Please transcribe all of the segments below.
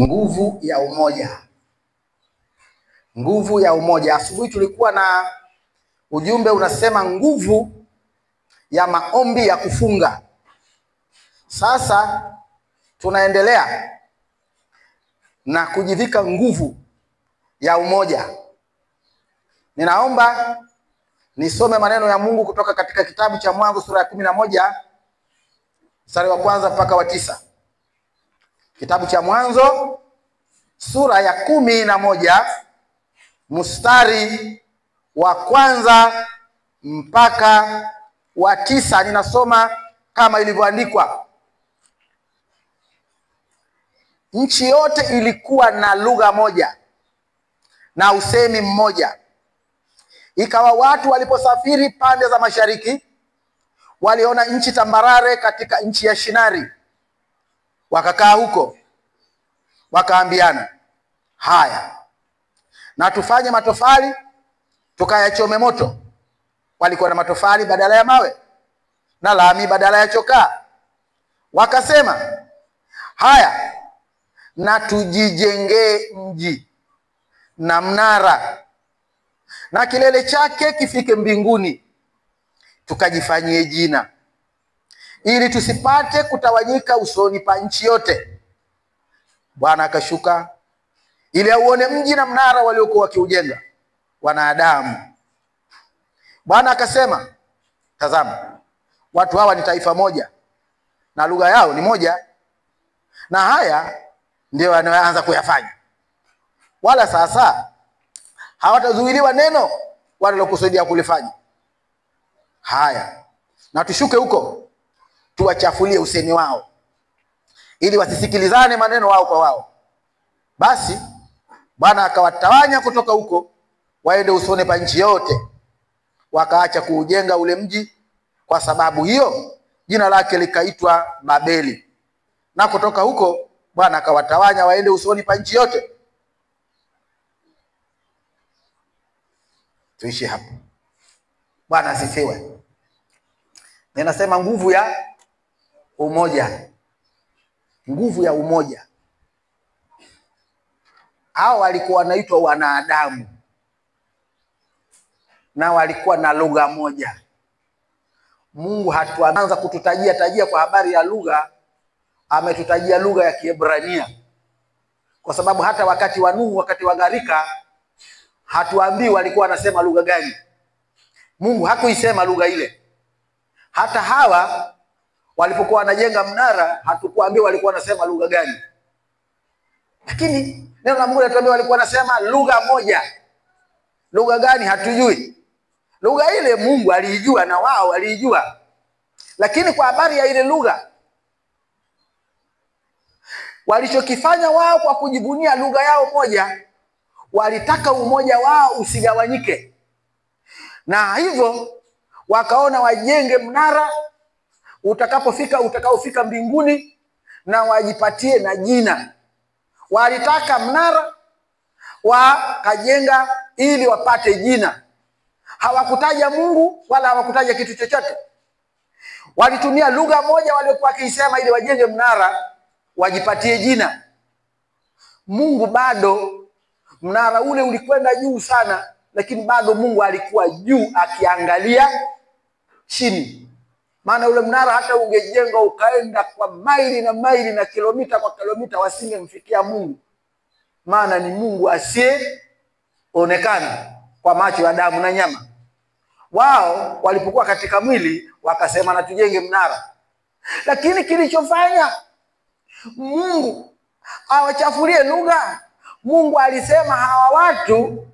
Nguvu ya umoja. Nguvu ya umoja. Asubuhi tulikuwa na ujumbe unasema nguvu ya maombi ya kufunga. Sasa tunaendelea na kujivika nguvu ya umoja. Ninaomba nisome maneno ya Mungu kutoka katika kitabu cha Mwanzo sura ya 11 mstari wa 1 mpaka wa 9. Kitabu cha Mwanzo sura ya 11 mstari wa 1 mpaka wa 9. Ninasoma kama ilivyoandikwa. Nchi yote ilikuwa na lugha moja na usemi mmoja. Ikawa watu waliposafiri pande za mashariki, waliona nchi tambarare katika nchi ya Shinari. Wakakaa huko, wakaambiana, haya, na tufanye matofali tukayachome moto. Walikuwa na matofali badala ya mawe na lami badala ya chokaa. Wakasema, haya, na tujijengee mji na mnara, na kilele chake kifike mbinguni, tukajifanyie jina, ili tusipate kutawanyika usoni pa nchi yote. Bwana akashuka ili auone mji na mnara waliokuwa wakiujenga wanadamu. Bwana akasema, tazama, watu hawa ni taifa moja na lugha yao ni moja, na haya ndio wanaanza kuyafanya, wala sasa hawatazuiliwa neno walilokusudia kulifanya. Haya, na tushuke huko tuwachafulie usemi wao, ili wasisikilizane maneno wao kwa wao. Basi Bwana akawatawanya kutoka huko waende usoni pa nchi yote. Wakaacha kuujenga ule mji, kwa sababu hiyo jina lake likaitwa Babeli. Na kutoka huko Bwana akawatawanya waende usoni pa nchi yote. Tuishi hapo. Bwana asifiwe. Ninasema nguvu ya umoja. Nguvu ya umoja. Hao walikuwa wanaitwa wanadamu, na walikuwa na lugha moja. Mungu hatuanza kututajia kwa habari ya lugha, ametutajia lugha ya Kiebrania. Kwa sababu hata wakati wa Nuhu, wakati wa gharika, hatuambii walikuwa wanasema lugha gani. Mungu hakuisema lugha ile. Hata Hawa walipokuwa wanajenga mnara, hatukuambia walikuwa wanasema lugha gani. Lakini neno la Mungu linatuambia walikuwa wanasema lugha moja. Lugha gani hatujui. Lugha ile Mungu aliijua na wao waliijua. Lakini kwa habari ya ile lugha, walichokifanya wao kwa kujivunia lugha yao moja, walitaka umoja wao usigawanyike. Na hivyo wakaona wajenge mnara utakaofika mbinguni, na wajipatie na jina. Walitaka mnara wakajenga ili wapate jina. Hawakutaja Mungu wala hawakutaja kitu chochote. Walitumia lugha moja waliokuwa wakisema ili wajenge mnara wajipatie jina. Mungu bado, mnara ule ulikwenda juu sana, lakini bado Mungu alikuwa juu akiangalia chini. Maana ule mnara hata ungejenga ukaenda kwa maili na maili na kilomita kwa kilomita, wasingemfikia Mungu. Maana ni Mungu asiyeonekana kwa macho ya damu na nyama. Wao walipokuwa katika mwili wakasema na tujenge mnara. Lakini kilichofanya Mungu awachafulie lugha, Mungu alisema hawa watu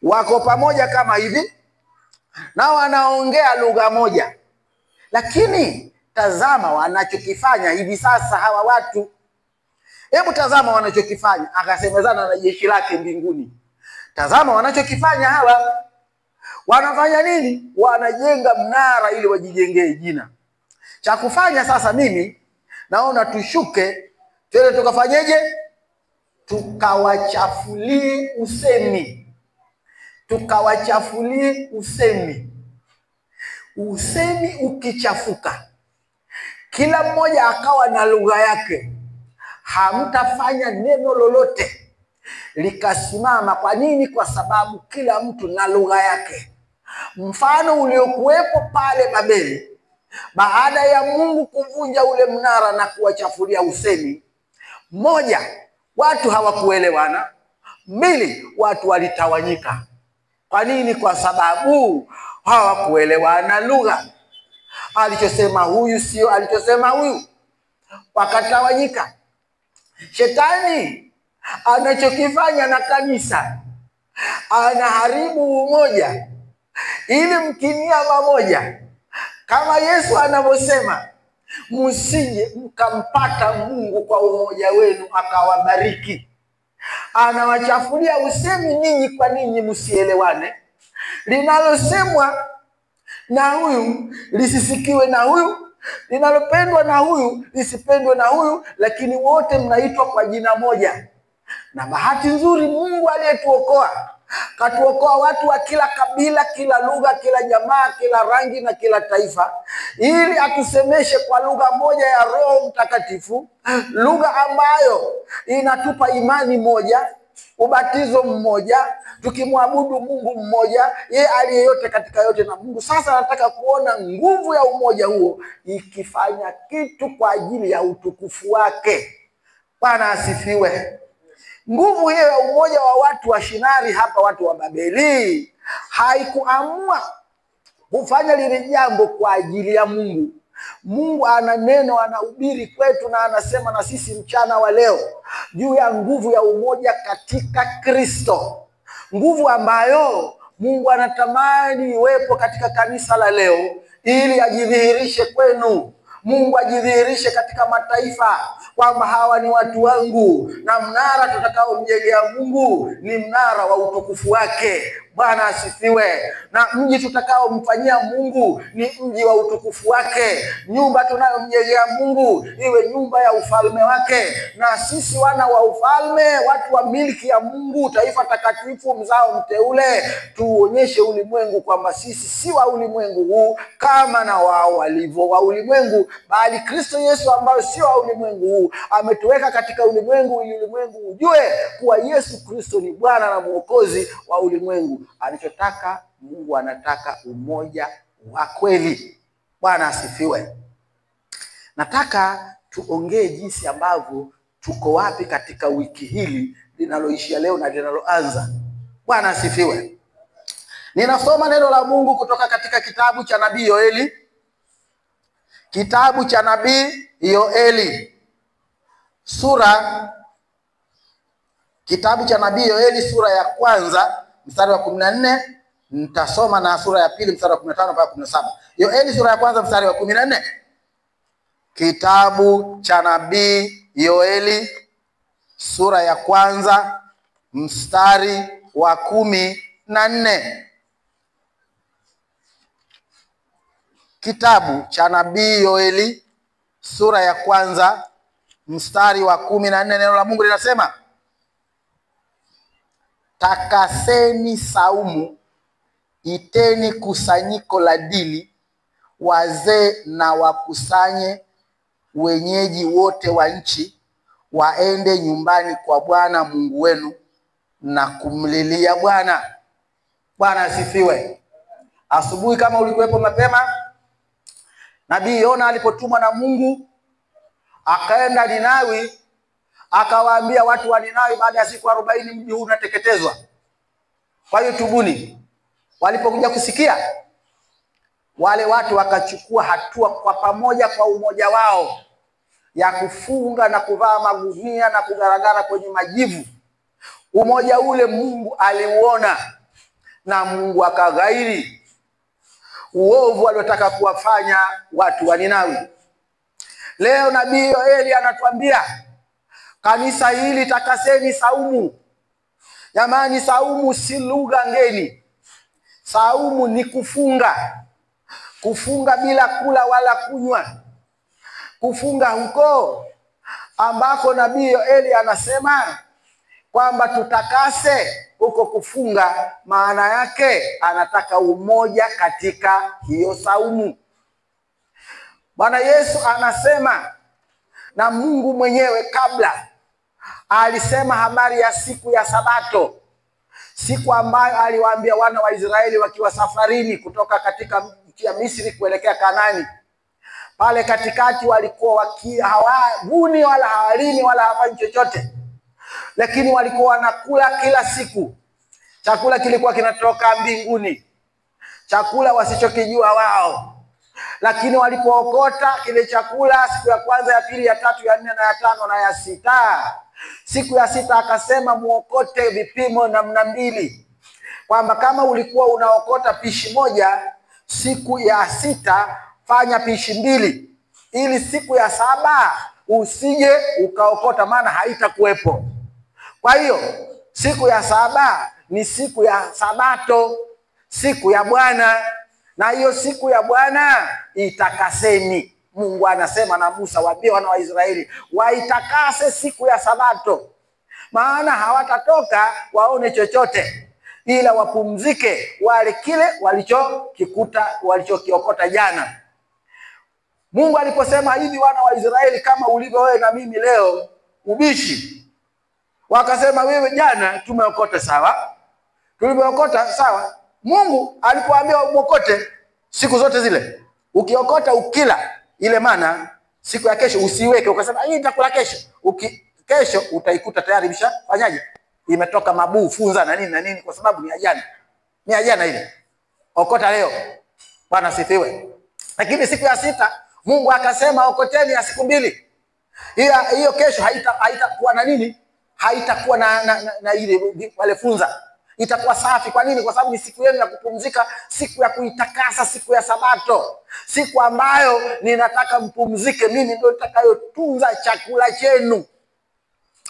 wako pamoja kama hivi na wanaongea lugha moja. Lakini tazama wanachokifanya hivi sasa hawa watu. Hebu tazama wanachokifanya. Akasemezana na jeshi lake mbinguni. Tazama wanachokifanya hawa. Wanafanya nini? Wanajenga mnara ili wajijengee jina. Cha kufanya sasa mimi naona tushuke, twende tukafanyeje? Tukawachafulie usemi. Tukawachafulie usemi. Usemi ukichafuka, kila mmoja akawa na lugha yake, hamtafanya neno lolote likasimama. Kwa nini? Kwa sababu kila mtu na lugha yake. Mfano uliokuwepo pale Babeli, baada ya Mungu kuvunja ule mnara na kuwachafulia usemi, moja, watu hawakuelewana; mbili, watu walitawanyika. Kwa nini? Kwa sababu hawakuelewana lugha. Alichosema huyu sio alichosema huyu, wakatawanyika. Shetani anachokifanya na kanisa, anaharibu umoja ili mkinia mamoja, kama Yesu anavyosema, msije mkampata Mungu kwa umoja wenu akawabariki. Anawachafulia usemi ninyi kwa ninyi msielewane. Linalosemwa na huyu lisisikiwe na huyu, linalopendwa na huyu lisipendwe na huyu, lakini wote mnaitwa kwa jina moja. Na bahati nzuri Mungu aliyetuokoa, katuokoa watu wa kila kabila, kila lugha, kila jamaa, kila rangi na kila taifa, ili atusemeshe kwa lugha moja ya Roho Mtakatifu, lugha ambayo inatupa imani moja, ubatizo mmoja, tukimwabudu Mungu mmoja, yeye aliye yote katika yote na Mungu. Sasa nataka kuona nguvu ya umoja huo ikifanya kitu kwa ajili ya utukufu wake. Bwana asifiwe. Nguvu hiyo ya umoja wa watu wa Shinari hapa, watu wa Babeli, haikuamua kufanya lile jambo kwa ajili ya Mungu. Mungu ana neno, anahubiri kwetu na anasema na sisi mchana wa leo juu ya nguvu ya umoja katika Kristo. Nguvu ambayo Mungu anatamani iwepo katika kanisa la leo ili ajidhihirishe kwenu. Mungu ajidhihirishe katika mataifa kwamba hawa ni watu wangu, na mnara tutakaomjengea Mungu ni mnara wa utukufu wake. Bwana asifiwe. Na mji tutakaomfanyia Mungu ni mji wa utukufu wake. Nyumba tunayomjengea Mungu iwe nyumba ya ufalme wake. Na sisi wana wa ufalme, watu wa milki ya Mungu, taifa takatifu, mzao mteule, tuonyeshe ulimwengu kwamba sisi si wa ulimwengu huu kama na wao walivyo wa ulimwengu, bali Kristo Yesu ambaye sio wa ulimwengu huu ametuweka katika ulimwengu ili ulimwengu ujue kuwa Yesu Kristo ni Bwana na Mwokozi wa ulimwengu. Alichotaka Mungu, anataka umoja wa kweli. Bwana asifiwe. Nataka tuongee jinsi ambavyo tuko wapi katika wiki hili linaloishia leo na linaloanza. Bwana asifiwe. Ninasoma neno la Mungu kutoka katika kitabu cha nabii Yoeli. Kitabu cha nabii Yoeli kitabu cha nabii Yoeli sura ya kwanza mstari wa 14, nitasoma na sura ya pili mstari wa 15 mpaka 17. Yoeli sura ya kwanza mstari wa 14. Kitabu cha nabii Yoeli sura ya kwanza mstari wa 14. Kitabu cha nabii Yoeli sura ya kwanza mstari wa 14, neno la Mungu linasema, takaseni saumu, iteni kusanyiko la dili, wazee na wakusanye wenyeji wote wa nchi, waende nyumbani kwa Bwana Mungu wenu na kumlilia Bwana. Bwana asifiwe. Asubuhi kama ulikuwepo mapema, nabii Yona alipotumwa na Mungu akaenda Ninawi, akawaambia watu wa Ninawi, baada ya siku 40 mji huu unateketezwa, kwa hiyo tubuni. Walipokuja kusikia, wale watu wakachukua hatua kwa pamoja, kwa umoja wao, ya kufunga na kuvaa magunia na kugaragara kwenye majivu. Umoja ule Mungu aliuona na Mungu akaghairi uovu aliotaka kuwafanya watu wa Ninawi. Leo nabii Yoeli anatuambia, kanisa hili takaseni saumu. Jamani, saumu si lugha ngeni. Saumu ni kufunga. Kufunga bila kula wala kunywa. Kufunga huko ambako nabii Yoeli anasema kwamba tutakase, huko kufunga maana yake anataka umoja katika hiyo saumu. Bwana Yesu anasema na Mungu mwenyewe kabla alisema habari ya siku ya Sabato, siku ambayo aliwaambia wana wa Israeli wakiwa safarini kutoka katika nchi ya Misri kuelekea Kanaani. Pale katikati walikuwa hawavuni wala hawalimi wala hawafanyi chochote, lakini walikuwa wanakula kila siku. Chakula kilikuwa kinatoka mbinguni, chakula wasichokijua wao. Lakini walipookota kile chakula siku ya kwanza, ya pili, ya tatu, ya nne na ya tano na ya sita, siku ya sita akasema muokote vipimo namna mbili, kwamba kama ulikuwa unaokota pishi moja, siku ya sita fanya pishi mbili, ili siku ya saba usije ukaokota, maana haitakuwepo. Kwa hiyo siku ya saba ni siku ya Sabato, siku ya Bwana, na hiyo siku ya Bwana itakaseni. Mungu anasema na Musa, waambie wana wa Israeli waitakase siku ya Sabato, maana hawatatoka waone chochote, ila wapumzike wale kile walichokiokota jana. Mungu aliposema hivi, wana wa Israeli kama ulivyo wewe na mimi leo, ubishi. Wakasema wewe jana tumeokota, sawa, tulimeokota sawa. Mungu alipoambia uokote siku zote zile, ukiokota ukila ile mana, siku ya kesho usiweke ukasema hii nitakula kesho. Kesho utaikuta tayari imeshafanyaje, imetoka mabuu, funza na nini, kwa sababu ni ajana. Ni ajana ile. Okota leo. Bwana sifiwe. Lakini siku ya sita Mungu akasema okoteni ya siku mbili. Hiyo kesho haitakuwa na nini? Haitakuwa na ile wale funza. Itakuwa safi. Kwa nini? Kwa sababu ni siku yenu ya kupumzika, siku ya kuitakasa, siku ya Sabato, siku ambayo ninataka mpumzike. Mimi ndio nitakayotunza chakula chenu.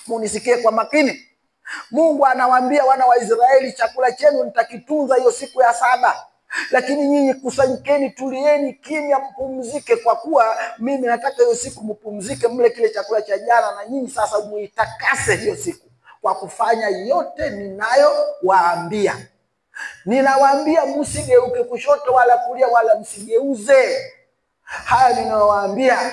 Munisikie kwa makini. Mungu anawaambia wana wa Israeli, chakula chenu nitakitunza hiyo siku ya saba, lakini nyinyi kusanyikeni, tulieni kimya, mpumzike, kwa kuwa mimi nataka hiyo siku mpumzike, mle kile chakula cha jana, na nyinyi sasa muitakase hiyo siku kwa kufanya yote ninayowaambia. Ninawaambia msigeuke kushoto wala kulia wala msigeuze. Haya ninawaambia.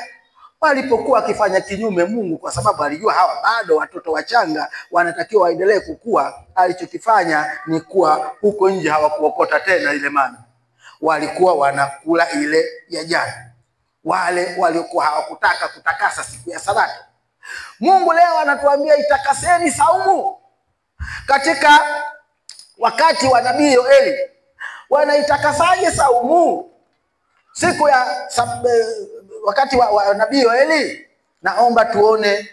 Walipokuwa akifanya kinyume Mungu, kwa sababu alijua hawa bado watoto wachanga wanatakiwa waendelee kukua, alichokifanya ni kuwa huko nje hawakuokota tena ile mana, walikuwa wanakula ile ya jana. Wale waliokuwa hawakutaka kutakasa siku ya Sabato. Mungu leo anatuambia itakaseni saumu. Katika wakati wa nabii Yoeli, wanaitakasaje saumu? Siku ya wakati wa nabii Yoeli, naomba tuone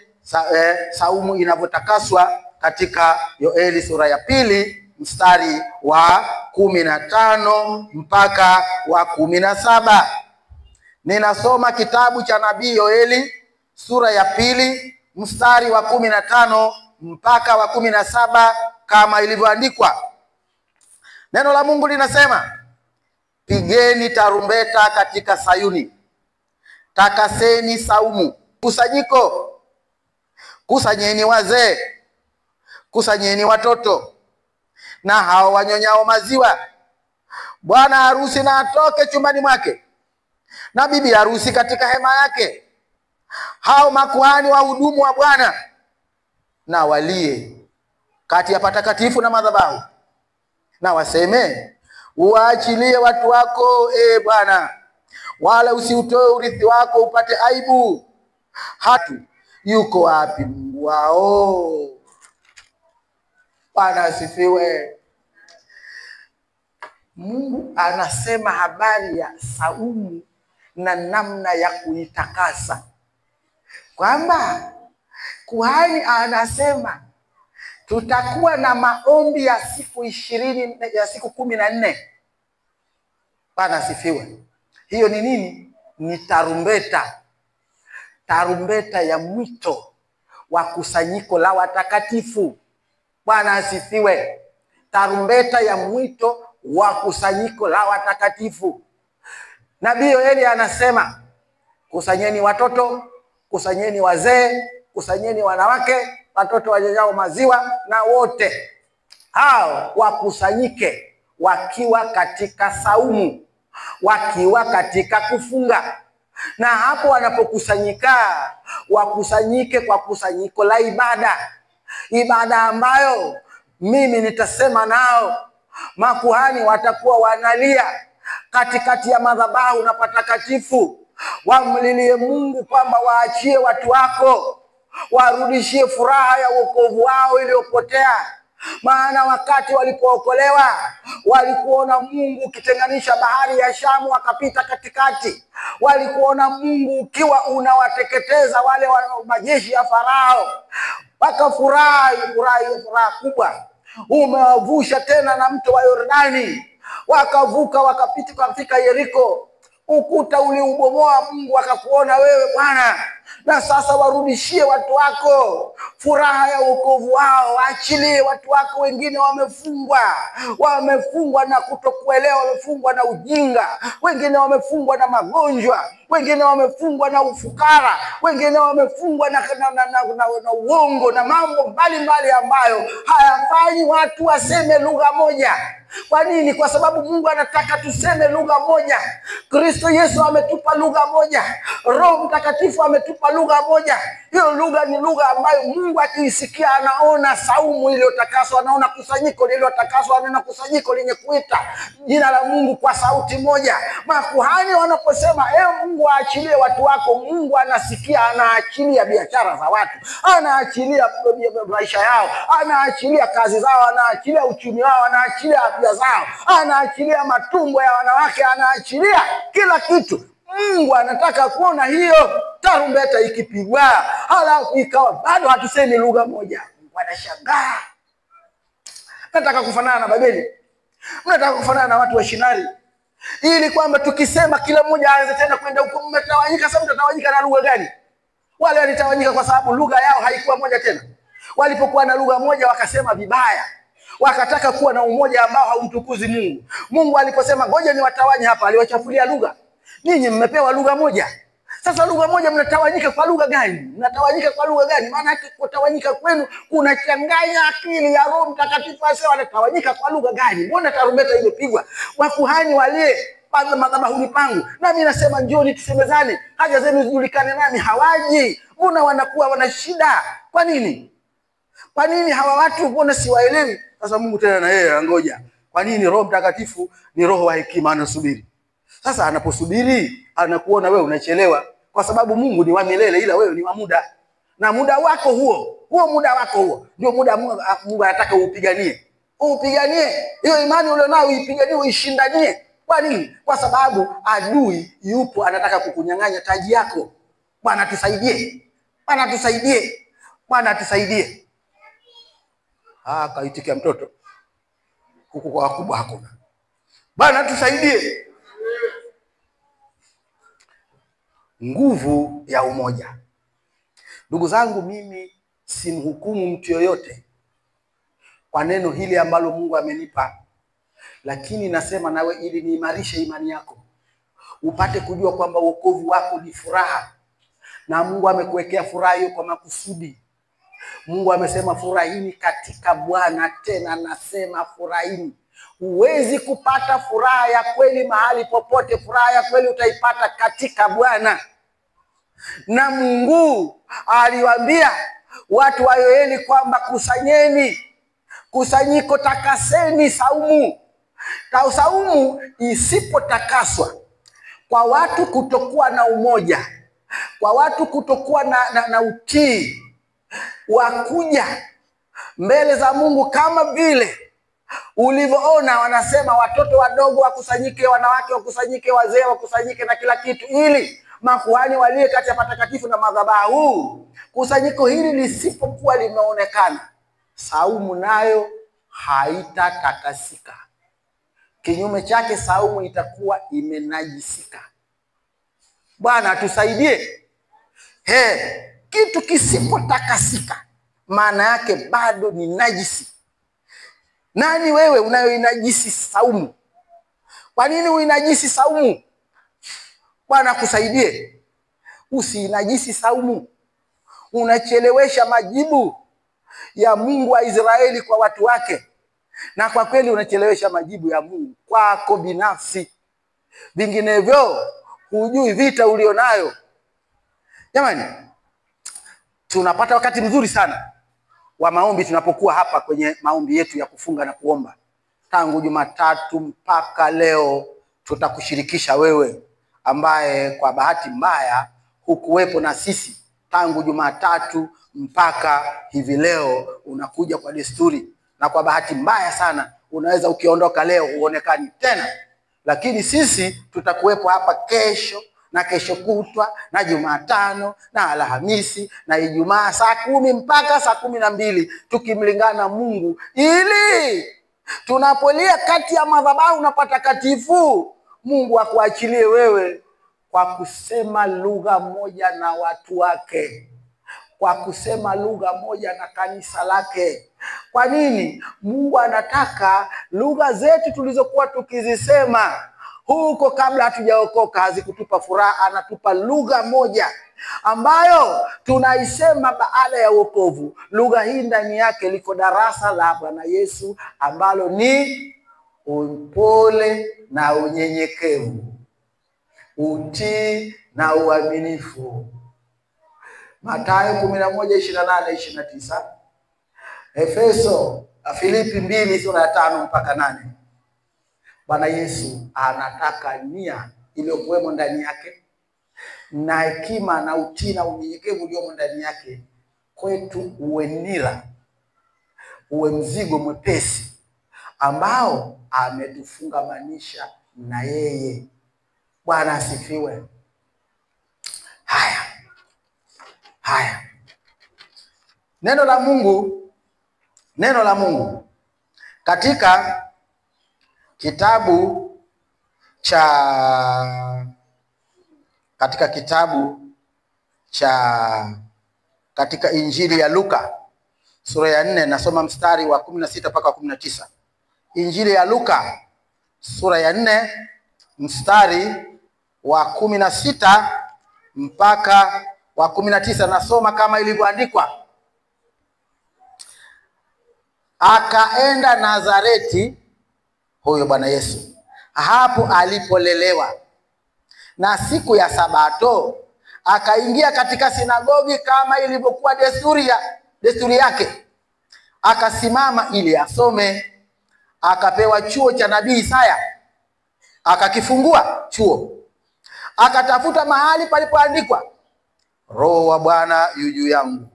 saumu inavyotakaswa katika Yoeli sura ya 2 mstari wa 15 mpaka wa 17. Ninasoma kitabu cha nabii Yoeli sura ya 2 mstari wa 15 mpaka wa 17 kama ilivyoandikwa. Neno la Mungu linasema, pigeni tarumbeta katika Sayuni, takaseni saumu, kusanyiko, kusanyeni wazee, kusanyeni watoto na hao wanyonyao maziwa. Bwana harusi na atoke chumbani mwake, na bibi harusi katika hema yake. Hao makuhani wa hudumu wa Bwana na walie kati ya patakatifu na madhabahu, na waseme, uachilie watu wako, Bwana, wala usiutoe urithi wako upate aibu. Hatu yuko wapi Mungu wao? Bwana asifiwe. Mungu anasema habari ya saumu na namna ya kuitakasa, kwamba kuhani anasema tutakuwa na maombi ya siku 20, ya siku 14. Bwana asifiwe. Hiyo ni nini? Ni tarumbeta. Tarumbeta ya mwito wa kusanyiko la watakatifu. Bwana asifiwe. Tarumbeta ya mwito wa kusanyiko la watakatifu. Nabii Yoeli anasema, kusanyeni watoto, kusanyeni wazee, kusanyeni wanawake, watoto wanyonyao maziwa, na wote hao wakusanyike wakiwa katika saumu, wakiwa katika kufunga. Na hapo wanapokusanyika, wakusanyike kwa kusanyiko la ibada. Ibada ambayo mimi nitasema nao. Makuhani watakuwa wanalia katikati ya madhabahu na patakatifu, wamlilie Mungu kwamba waachie watu wako, warudishie furaha ya wokovu wao iliyopotea. Maana wakati walipookolewa walikuona Mungu ukitenganisha bahari ya Shamu wakapita katikati. Walikuona Mungu ukiwa unawateketeza wale majeshi ya Farao. Wakafurahi furaha kubwa. Umewavusha tena na mto wa Yordani, wakavuka wakafika Yeriko. Ukuta uliubomoa, Mungu akakuona wewe Bwana, na sasa warudishie watu wako furaha ya wokovu wao. Waachilie watu wako. Wengine wamefungwa na kutokuelewa, wamefungwa na ujinga, wengine wamefungwa na magonjwa, wengine wamefungwa na ufukara, wengine wamefungwa na uongo na mambo mbalimbali ambayo hayafanyi watu waseme lugha moja. Kwa nini? Kwa sababu Mungu anataka tuseme lugha moja. Kristo Yesu ametupa lugha moja. Roho Mtakatifu ametupa lugha moja. Hiyo lugha ni lugha ambayo Mungu akiisikia anaona saumu iliyotakaswa, anaona kusanyiko lililotakaswa, anaona kusanyiko lenye kuita jina la Mungu kwa sauti moja. Makuhani wanaposema Mungu aachilie watu wako, Mungu anasikia, anaachilia biashara za watu, anaachilia maisha yao, anaachilia kazi zao, anaachilia uchumi wao, anaachilia afya zao, anaachilia matumbo ya wanawake, anaachilia kila kitu. Mungu anataka kuona hiyo tarumbeta ikipigwa, halafu ikawa bado hatusemi lugha moja. Wanashangaa. Nataka kufanana na Babeli. Mnataka kufanana na watu wa Shinari, ili kwamba tukisema kila mmoja aanze tena kwenda huko. Mmetawanyika. Sasa mtatawanyika na lugha gani? Wale walitawanyika kwa sababu lugha yao haikuwa moja tena. Walipokuwa na lugha moja wakasema vibaya, wakataka kuwa na umoja ambao haumtukuzi Mungu. Mungu aliposema ngoja niwatawanye hapa, aliwachafulia lugha. Ninyi mmepewa lugha moja. Sasa lugha moja mnatawanyika kwa lugha gani? Mnatawanyika kwa lugha gani? Maana yake kutawanyika kwenu kunachanganya akili ya Roho Mtakatifu. Asa wanatawanyika kwa lugha gani? Mbona tarumbeta imepigwa? Wakuhani wale madhabahuni pangu, nami nasema njoni tusemezane, haja zenu zijulikane nami. Hawaji. Mbona wanakuwa wana shida? Kwa nini? Kwa nini hawa watu mbona siwaelewi? Sasa Mungu tena na yeye angoja. Kwa nini? Roho Mtakatifu ni roho wa hekima, anasubiri. Sasa anaposubiri anakuona wewe unachelewa, kwa sababu Mungu ni wa milele ila wewe ni wa muda. Na muda wako huo muda wako huo ndio muda Mungu anataka upiganie. Upiganie hiyo imani ulionayo, uipiganie, uishindanie. Kwa nini? Kwa sababu adui yupo anataka kukunyang'anya taji yako. Bwana tusaidie. Bwana tusaidie. Bwana tusaidie. Kaitikia mtoto. Huku kwa wakubwa hakuna. Bwana tusaidie. Nguvu ya umoja. Ndugu zangu, mimi simhukumu mtu yoyote kwa neno hili ambalo Mungu amenipa, lakini nasema nawe ili niimarishe imani yako, upate kujua kwamba wokovu wako ni furaha, na Mungu amekuwekea furaha hiyo kwa makusudi. Mungu amesema furahini katika Bwana, tena nasema furahini. Huwezi kupata furaha ya kweli mahali popote. Furaha ya kweli utaipata katika Bwana. Na Mungu aliwaambia watu wa Yoeli kwamba kusanyeni, kusanyiko, takaseni saumu. Saumu isipotakaswa, kwa watu kutokuwa na umoja, kwa watu kutokuwa na utii, wakuja mbele za Mungu kama vile ulivyoona wanasema watoto wadogo wakusanyike, wanawake wakusanyike, wazee wakusanyike na kila kitu, ili makuhani walie kati ya patakatifu na madhabahu. Kusanyiko hili lisipokuwa limeonekana, saumu nayo haitatakasika. Kinyume chake, saumu itakuwa imenajisika. Bwana tusaidie. Kitu kisipotakasika maana yake bado ni najisi. Nani wewe unayoinajisi saumu? Kwa nini uinajisi saumu? Bwana kusaidie. Usiinajisi saumu. Unachelewesha majibu ya Mungu wa Israeli kwa watu wake. Na kwa kweli unachelewesha majibu ya Mungu kwako binafsi. Vinginevyo hujui vita ulionayo. Jamani, tunapata wakati mzuri sana wa maombi tunapokuwa hapa kwenye maombi yetu ya kufunga na kuomba. Tangu Jumatatu mpaka leo tutakushirikisha wewe ambaye kwa bahati mbaya hukuwepo na sisi tangu Jumatatu mpaka hivi leo. Unakuja kwa desturi, na kwa bahati mbaya sana unaweza ukiondoka leo uonekani tena, lakini sisi tutakuwepo hapa kesho na kesho kutwa na Jumatano na Alhamisi na Ijumaa saa 10 mpaka saa 12 tukimlingana Mungu, ili tunapolia kati ya madhabahu na patakatifu Mungu akuachilie wewe kwa kusema lugha moja na watu wake, kwa kusema lugha moja na kanisa lake. Kwa nini? Mungu anataka lugha zetu tulizokuwa tukizisema huko kabla hatujaokoka hazikutupa furaha. Anatupa lugha moja ambayo tunaisema baada ya wokovu. Lugha hii ndani yake liko darasa la Bwana Yesu ambalo ni upole na unyenyekevu, utii na uaminifu. Mathayo 11:28-29, Efeso, Filipi 2:5 mpaka 8. Bwana Yesu anataka nia iliyokuwemo ndani yake na hekima na utii na unyenyekevu uliomo ndani yake kwetu uwe nira, uwe mzigo mwepesi ambao ametufungamanisha na yeye. Bwana asifiwe. Haya. Neno la Mungu katika kitabu cha katika Injili ya Luka sura ya 4, nasoma mstari wa 16 mpaka 19. Injili ya Luka sura ya 4 mstari wa 16 mpaka wa 19, nasoma kama ilivyoandikwa. Akaenda Nazareti, huyo Bwana Yesu, hapo alipolelewa, na siku ya Sabato akaingia katika sinagogi kama ilivyokuwa desturi yake, akasimama ili asome. Akapewa chuo cha nabii Isaya, akakifungua chuo, akatafuta mahali palipoandikwa, Roho wa Bwana yu juu yangu,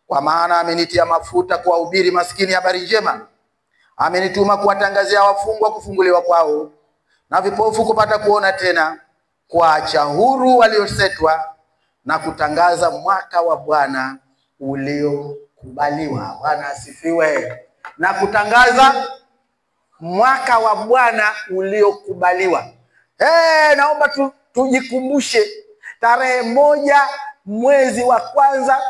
kwa maana amenitia mafuta kuwahubiri maskini habari njema, amenituma kuwatangazia wafungwa kufunguliwa kwao, na vipofu kupata kuona tena, kuacha huru waliosetwa, na kutangaza mwaka wa Bwana uliokubaliwa. Bwana asifiwe. Na kutangaza mwaka wa Bwana uliokubaliwa. Naomba tujikumbushe tarehe 1 mwezi wa kwanza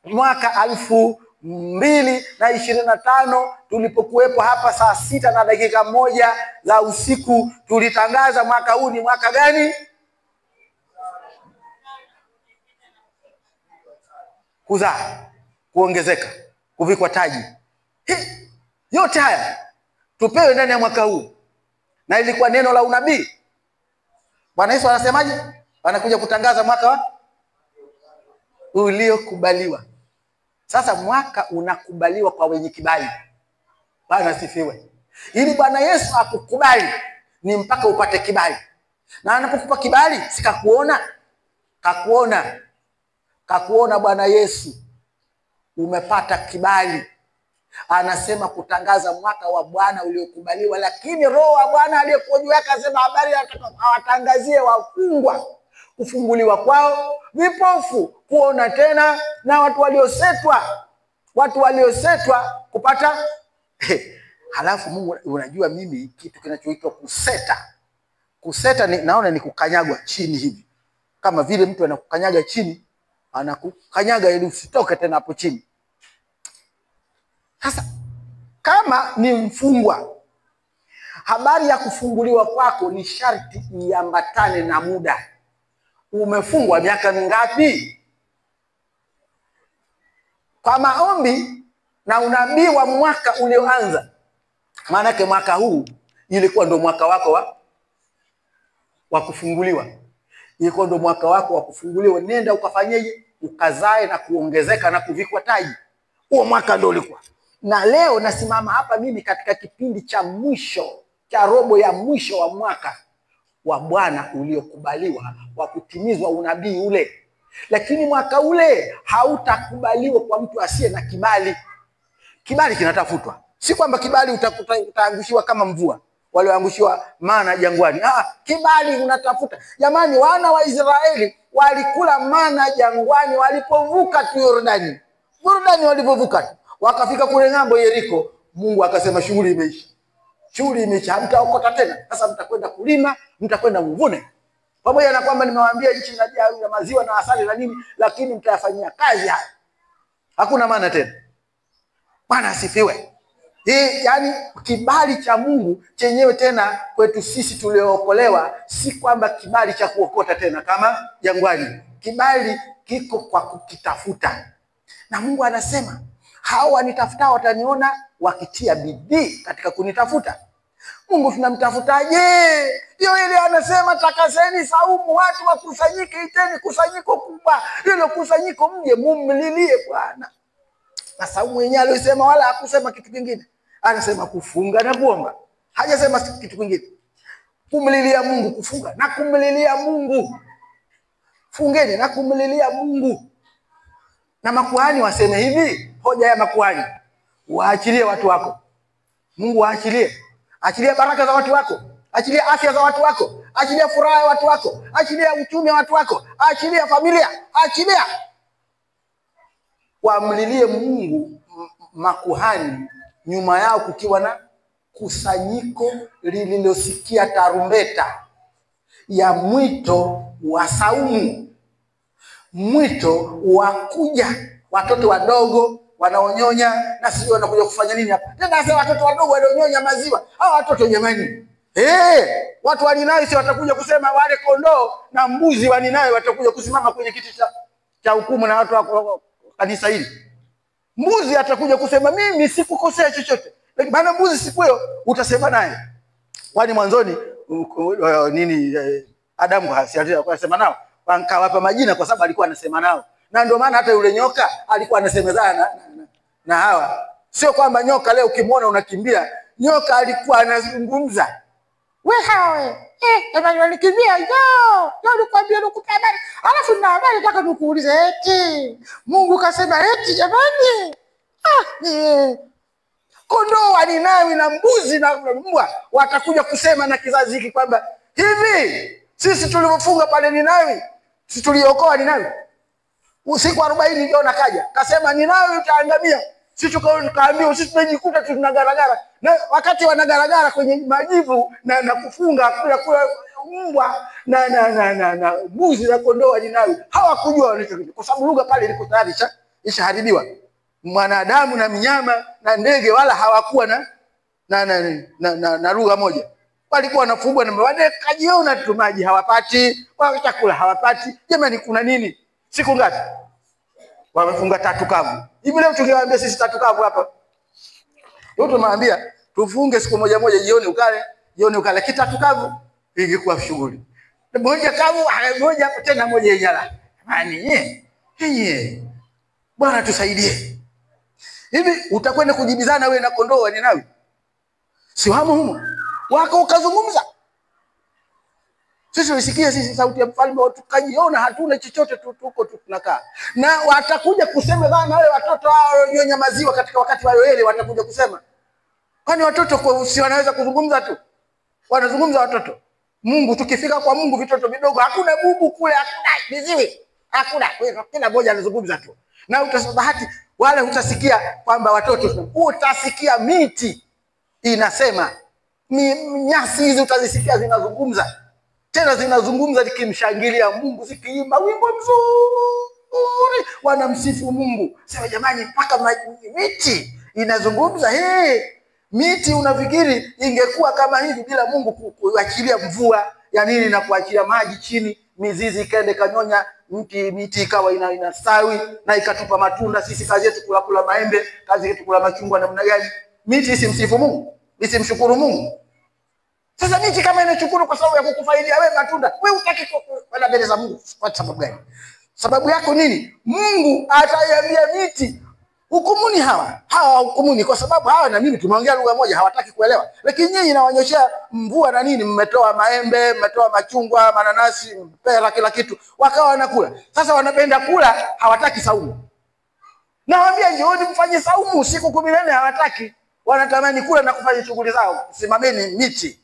mwaka 2025 tulipokuwepo hapa saa 6:01 za usiku, tulitangaza mwaka huu ni mwaka gani? Kuzaa, kuongezeka, kuvikwa taji. Yote haya tupewe ndani ya mwaka huu, na ilikuwa neno la unabii. Bwana Yesu anasemaje? Anakuja kutangaza mwaka wa uliokubaliwa. Sasa mwaka unakubaliwa kwa wenye kibali. Bwana asifiwe. Ili Bwana Yesu akukubali ni mpaka upate kibali. Na anapokupa kibali, sikakuona, kakuona Bwana Yesu, umepata kibali. Anasema kutangaza mwaka wa Bwana uliokubaliwa, lakini Roho wa Bwana aliyekuwa juu yake akasema habari awatangazie wafungwa kufunguliwa kwao, vipofu kuona tena, na watu waliosetwa kupata. Halafu Mungu, unajua mimi kitu kinachoitwa kuseta naona ni kukanyagwa chini hivi, kama vile mtu anakukanyaga chini, anakukanyaga ili usitoke tena hapo chini. Sasa kama ni mfungwa, habari ya kufunguliwa kwako ni sharti iambatane na muda. Umefungwa miaka mingapi? Kwa maombi na unabii wa mwaka ulioanza, maana mwaka huu ilikuwa ndo mwaka wako wa kufunguliwa. Iko ndo mwaka wako wa kufunguliwa. Nenda ukafanyeje? Ukazae na kuongezeka na kuvikwa taji. Huo mwaka ndo ulikuwa. Na leo nasimama hapa mimi katika kipindi cha mwisho, cha robo ya mwisho wa mwaka wa Bwana uliokubaliwa, wa kutimizwa unabii ule. Lakini mwaka ule hautakubaliwa kwa mtu asiye na kibali. Kibali kinatafutwa. Si kwamba kibali utaangushiwa kama mvua walioangushiwa mana jangwani. Kibali unatafuta. Jamani, wana wa Israeli walikula mana jangwani walipovuka tu Yordani. Yordani walipovuka tu, wakafika kule ng'ambo Yeriko, Mungu akasema shughuli imeisha. Shughuli imeisha, hamtaokota tena. Sasa mtakwenda kulima, mtakwenda mvune. Pamoja na kwamba nimewaambia nchi inajaa maziwa na asali na nini, lakini mtayafanyia kazi haya. Hakuna maana tena. Bwana asifiwe. Yani kibali cha Mungu chenyewe tena kwetu sisi tuliookolewa, si kwamba kibali cha kuokota tena kama jangwani. Kibali kiko kwa kukitafuta. Na Mungu anasema, hao wanitafuta wataniona wakitia bidii katika kunitafuta. Mungu tunamtafutaje? Hiyo ile anasema takaseni saumu, watu wakusanyike, iteni kusanyiko kubwa. Hilo kusanyiko mje mumlilie Bwana. Na saumu yenyewe alisema, wala hakusema kitu kingine. Anasema kufunga na kuomba. Hajasema kitu kingine. Kumlilia Mungu, kufunga na kumlilia Mungu. Fungeni na kumlilia Mungu. Na makuhani waseme hivi, hoja ya makuhani, waachilie watu wako. Mungu waachilie. Achilia baraka za watu wako. Achilia afya za watu wako. Achilia furaha ya watu wako. Achilia uchumi wa watu wako. Achilia familia. Achilia. Wamlilie Mungu makuhani, nyuma yao kukiwa na kusanyiko lililosikia tarumbeta ya mwito wa saumu. Mwito wa kuja watoto wadogo wanaonyonya, na sio wanakuja kufanya nini hapa. Tena sasa watoto wadogo wanaonyonya maziwa. Hao watoto jamani. Watu wa Ninawi si watakuja kusema, wale kondoo na mbuzi wa Ninawi watakuja kusimama kwenye kiti cha hukumu na watu wa kanisa hili. Mbuzi atakuja kusema mimi sikukosea chochote. Maana mbuzi siku hiyo utasema naye. Kwani mwanzoni Adamu akasema nao, wakawapa majina kwa sababu alikuwa anasema nao. Na ndio maana hata yule nyoka alikuwa anasemezana na Hawa. Sio kwamba nyoka leo ukimwona unakimbia. Nyoka alikuwa anazungumza. We Hawa, Emmanuel nikimbia, nilikwambia nikupe habari. Alafu na habari nataka nikuulize eti Mungu kasema eti jamani. Kondoo wa Ninawi na mbuzi na mbwa watakuja kusema na kizazi hiki kwamba hivi sisi tulivyofunga pale Ninawi, sisi tuliokoa Ninawi. Usiku 40 ndio nakaja. Kasema Ninawi utaangamia. Sisi tukaambia sisi tunajikuta tunagaragara. Na wakati wanagaragara kwenye majivu na kufunga kula mbwa na mbuzi na kondoo wa Ninawi, hawakujua walichokitu. Kwa sababu lugha pale ilikuwa tayari ishaharibiwa. Mwanadamu na mnyama na ndege wala hawakuwa na lugha moja. Walikuwa wanafungwa na wale kajiona tu maji hawapati, chakula hawapati. Jamani kuna nini? Siku ngapi? Wamefunga 3 kavu. Hivi leo tungewaambia sisi 3 kavu hapa. Leo tumwambia tufunge siku moja jioni ukale kitatu kavu, ingekuwa shughuli. Moja kavu, moja tena moja yenyala. Jamani, Bwana tusaidie. Hivi utakwenda kujibizana wewe na kondoo wa Ninawi? Si humo wako ukazungumza. Sisi tulisikia sauti ya mfalme, tukajiona hatuna chochote, tuko tunakaa. Na watakuja kusema bana wale watoto hao wanyonya maziwa katika wakati wa Yoeli, watakuja kusema. Kwani watoto si wanaweza kuzungumza tu? Wanazungumza watoto. Mungu, tukifika kwa Mungu vitoto vidogo, hakuna bubu kule, hakuna viziwi. Hakuna, kila mmoja anazungumza tu. Na utasabahati wale utasikia kwamba watoto, utasikia miti inasema, nyasi hizi utazisikia zinazungumza. Tena zinazungumza zikimshangilia Mungu, zikiimba wimbo mzuri, wanamsifu Mungu. Sema jamani, mpaka miti inazungumza. Miti unafikiri ingekuwa kama hivi bila Mungu kuachilia mvua ya nini na kuachilia maji chini, mizizi ikaende kanyonya miti ikawa inastawi na ikatupa matunda. Sisi kazi yetu kula maembe, kazi yetu kula machungwa namna gani? Miti isimsifu Mungu, isimshukuru Mungu. Sasa miti kama inashukuru kwa sababu ya kukufaidia wewe matunda, wewe utaki kwenda mbele za Mungu. Kwa sababu gani? Sababu yako nini? Mungu ataiambia miti, hukumuni hawa hukumuni, kwa sababu hawa na mimi tumeongea lugha moja, hawataki kuelewa. Lakini nyinyi nawanyoshea mvua na nini, mmetoa maembe, mmetoa machungwa, mananasi, pera, kila kitu, wakawa wanakula. Sasa wanapenda kula, hawataki saumu. Nawaambia njooni mfanye saumu, siku 14 hawataki. Wanatamani kula na kufanya shughuli zao. Simameni miti.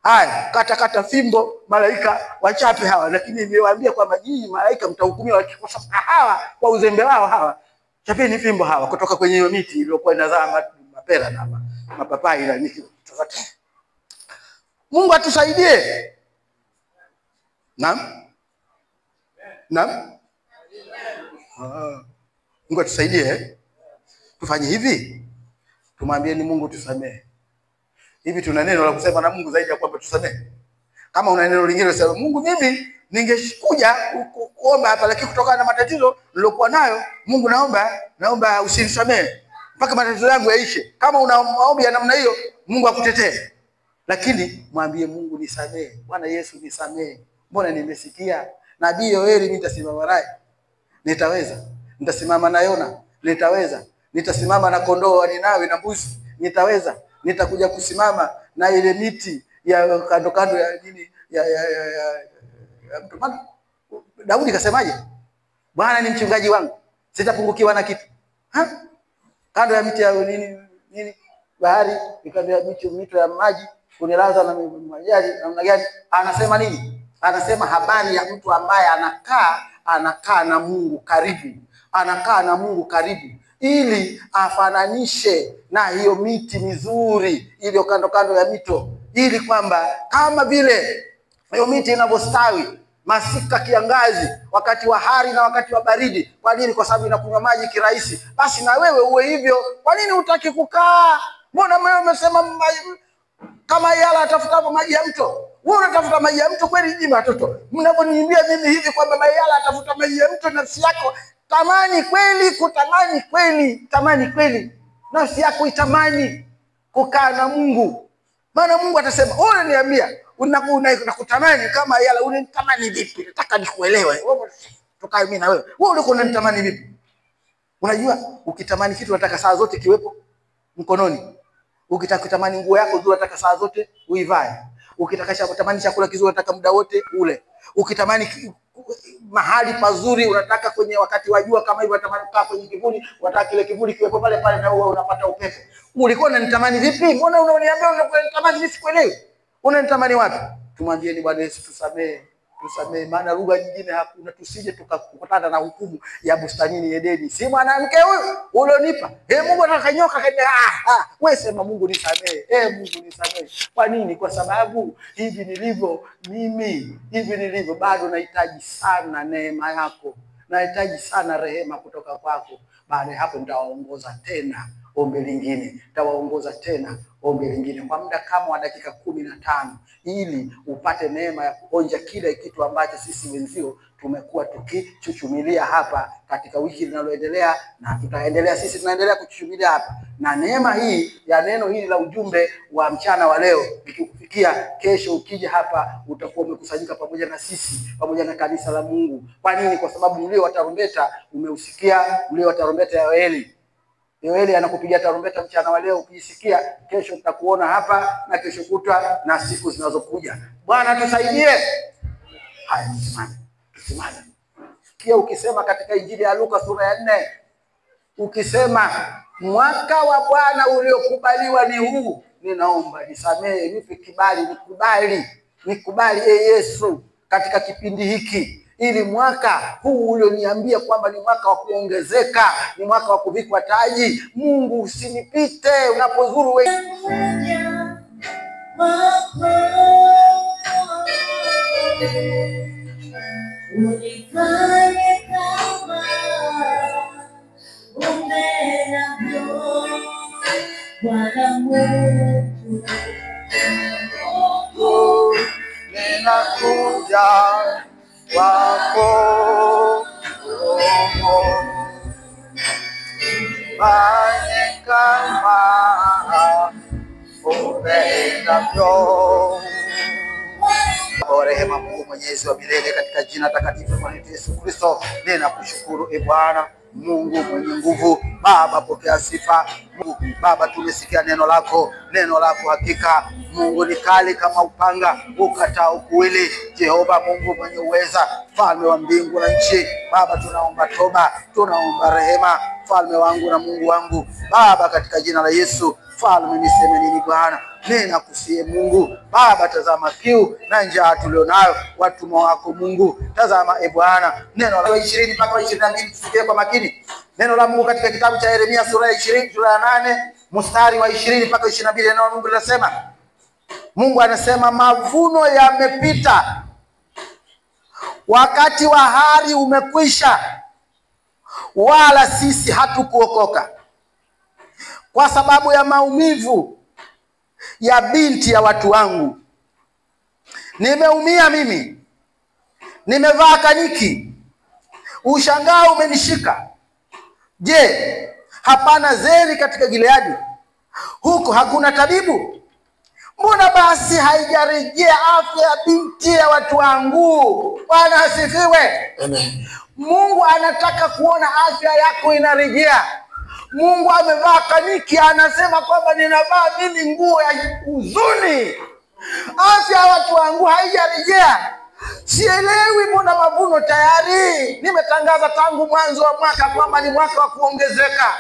Haya, kata fimbo, malaika wachape hawa. Lakini nimewaambia kwamba nyinyi malaika mtahukumiwa kwa sababu hawa kwa uzembe wao hawa. Chapeni fimbo hawa kutoka kwenye hiyo miti iliyokuwa inazaa mapera na mapapai na nini. Mungu atusaidie. Naam. Mungu atusaidie. Tufanye hivi. Tumwambieni Mungu tusamehe. Hivi tuna neno la kusema na Mungu zaidi ya kwamba tusamehe? Kama una neno lingine sema, Mungu mimi ningekuja kuomba hapa, lakini kutokana na matatizo nilokuwa nayo, Mungu naomba usinisamehe mpaka matatizo yangu yaishe. Kama una maombi ya namna hiyo, Mungu akutetee. Lakini mwambie Mungu nisamehe. Bwana Yesu nisamehe. Mbona nimesikia nabii Yoeli mimi nitasimama naye. Nitaweza. Nitasimama na Yona. Nitaweza. Nitasimama na kondoo wa Ninawi na mbuzi. Nitaweza. Nitakuja kusimama na ile miti ya kando ya nini ya mtu. Daudi kasemaje? Bwana ni mchungaji wangu, sitapungukiwa na kitu. Kando ya miti ya nini bahari, kando ya mito ya maji, unilaza na majani namna gani? Anasema nini? Anasema habari ya mtu ambaye anakaa na Mungu karibu. Anakaa na Mungu karibu ili afananishe na hiyo miti mizuri iliyo kando ya mito, ili kwamba kama vile hiyo miti inavyostawi masika, kiangazi, wakati wa hari na wakati wa baridi. Kwa nini? Kwa sababu inakunywa maji kirahisi. Basi na wewe uwe hivyo. Kwa nini hutaki kukaa? Mbona wewe umesema kama yala atafuta maji ya mto? Wewe unatafuta maji ya mto kweli? Nyinyi watoto mnaponiambia mimi hivi kwamba yala atafuta maji ya mto, nafsi yako tamani kweli, tamani kweli. Nafsi yako itamani kukaa na Mungu. Maana Mungu atasema, "Wewe niambia, unakutamani kama yala, unanitamani vipi? Nataka nikuelewe. Wewe tukae mimi na wewe. Wewe ulikuwa unanitamani vipi?" Unajua, ukitamani kitu unataka saa zote kiwepo mkononi. Ukitaka kutamani nguo yako nzuri unataka saa zote uivae. Ukitaka kutamani chakula kizuri unataka muda wote ule. Ukitamani mahali pazuri unataka kwenye wakati wa jua kama hivyo, unatamani kukaa kwenye kivuli, unataka kile kivuli kiwepo pale na wewe unapata upepo. Ulikuwa unanitamani vipi? Mbona unaniambia unanitamani mimi sikuelewi? Unanitamani wapi? Tumwambieni Bwana Yesu tusamehe. Maana lugha nyingine hakuna, tusije tukakutana na hukumu ya bustanini Edeni. Si mwanamke huyu ulionipa. Mungu atakanyoka kanya. Wewe sema Mungu nisamehe. Mungu nisamehe. Kwa nini? Kwa sababu hivi nilivyo mimi, bado nahitaji sana neema yako. Nahitaji sana rehema kutoka kwako. Baada ya hapo nitawaongoza tena ombi lingine. Ombi lingine kwa muda kama wa dakika 15 ili upate neema ya kuonja kile kitu ambacho sisi wenzio tumekuwa tukichuchumilia hapa katika wiki linaloendelea, na tunaendelea kuchuchumilia hapa. Na neema hii ya neno hili la ujumbe wa mchana wa leo ikikufikia kesho, ukija hapa utakuwa umekusanyika pamoja na sisi, pamoja na kanisa la Mungu. Kwa nini? Kwa sababu mlio wa tarumbeta umeusikia, mlio wa tarumbeta ya Yoeli anakupigia tarumbeta mchana wa leo. Ukisikia kesho tutakuona hapa, na kesho kutwa na siku zinazokuja. Bwana tusaidie. Haya, tusimame. Sikia ukisema katika Injili ya Luka sura ya 4, ukisema mwaka wa Bwana uliokubaliwa ni huu, ninaomba nisamehe, nipe kibali, nikubali Yesu katika kipindi hiki, ili mwaka huu ulioniambia kwamba ni mwaka wa kuongezeka, ni mwaka wa kuvikwa taji. Mungu usinipite unapozuru wewe. Unifanye kama umenavyo Bwana Mungu, ninakuja wako fanye kama upendavyo. Rehema Mungu Mwenyezi wa milele, katika jina takatifu la Yesu Kristo ninakushukuru Bwana Mungu mwenye nguvu. Baba, pokea sifa. Mungu Baba, tumesikia neno lako hakika Mungu ni kali kama upanga ukatao kuwili. Jehova Mungu mwenye uweza, mfalme wa mbingu na nchi, Baba tunaomba toba, tunaomba rehema, mfalme wangu na Mungu wangu. Baba, katika jina la Yesu, mfalme niseme nini Bwana? Ninakusihi Mungu Baba, tazama kiu na njaa tulionayo watumwa wako Mungu. Tazama Bwana, neno la 20 mpaka 22, tusikie kwa makini neno la Mungu katika kitabu cha Yeremia sura ya 20 sura ya 8 mstari wa 20 mpaka 22. Neno la Mungu linasema, Mungu anasema, mavuno yamepita, wakati wa hari umekwisha, wala sisi hatukuokoka. Kwa sababu ya maumivu ya binti ya watu wangu nimeumia mimi, nimevaa kaniki, ushangao umenishika. Je, hapana zeri katika Gileadi? Huko hakuna tabibu? Mbona basi haijarejea afya ya binti ya watu wangu? Bwana asifiwe. Amen. Mungu anataka kuona afya yako inarejea. Mungu amevaa kaniki, anasema kwamba ninavaa mimi nguo ya huzuni. Afya ya watu wangu haijarejea. Sielewi, mbona mavuno tayari? Nimetangaza tangu mwanzo wa mwaka kwamba ni mwaka wa kuongezeka.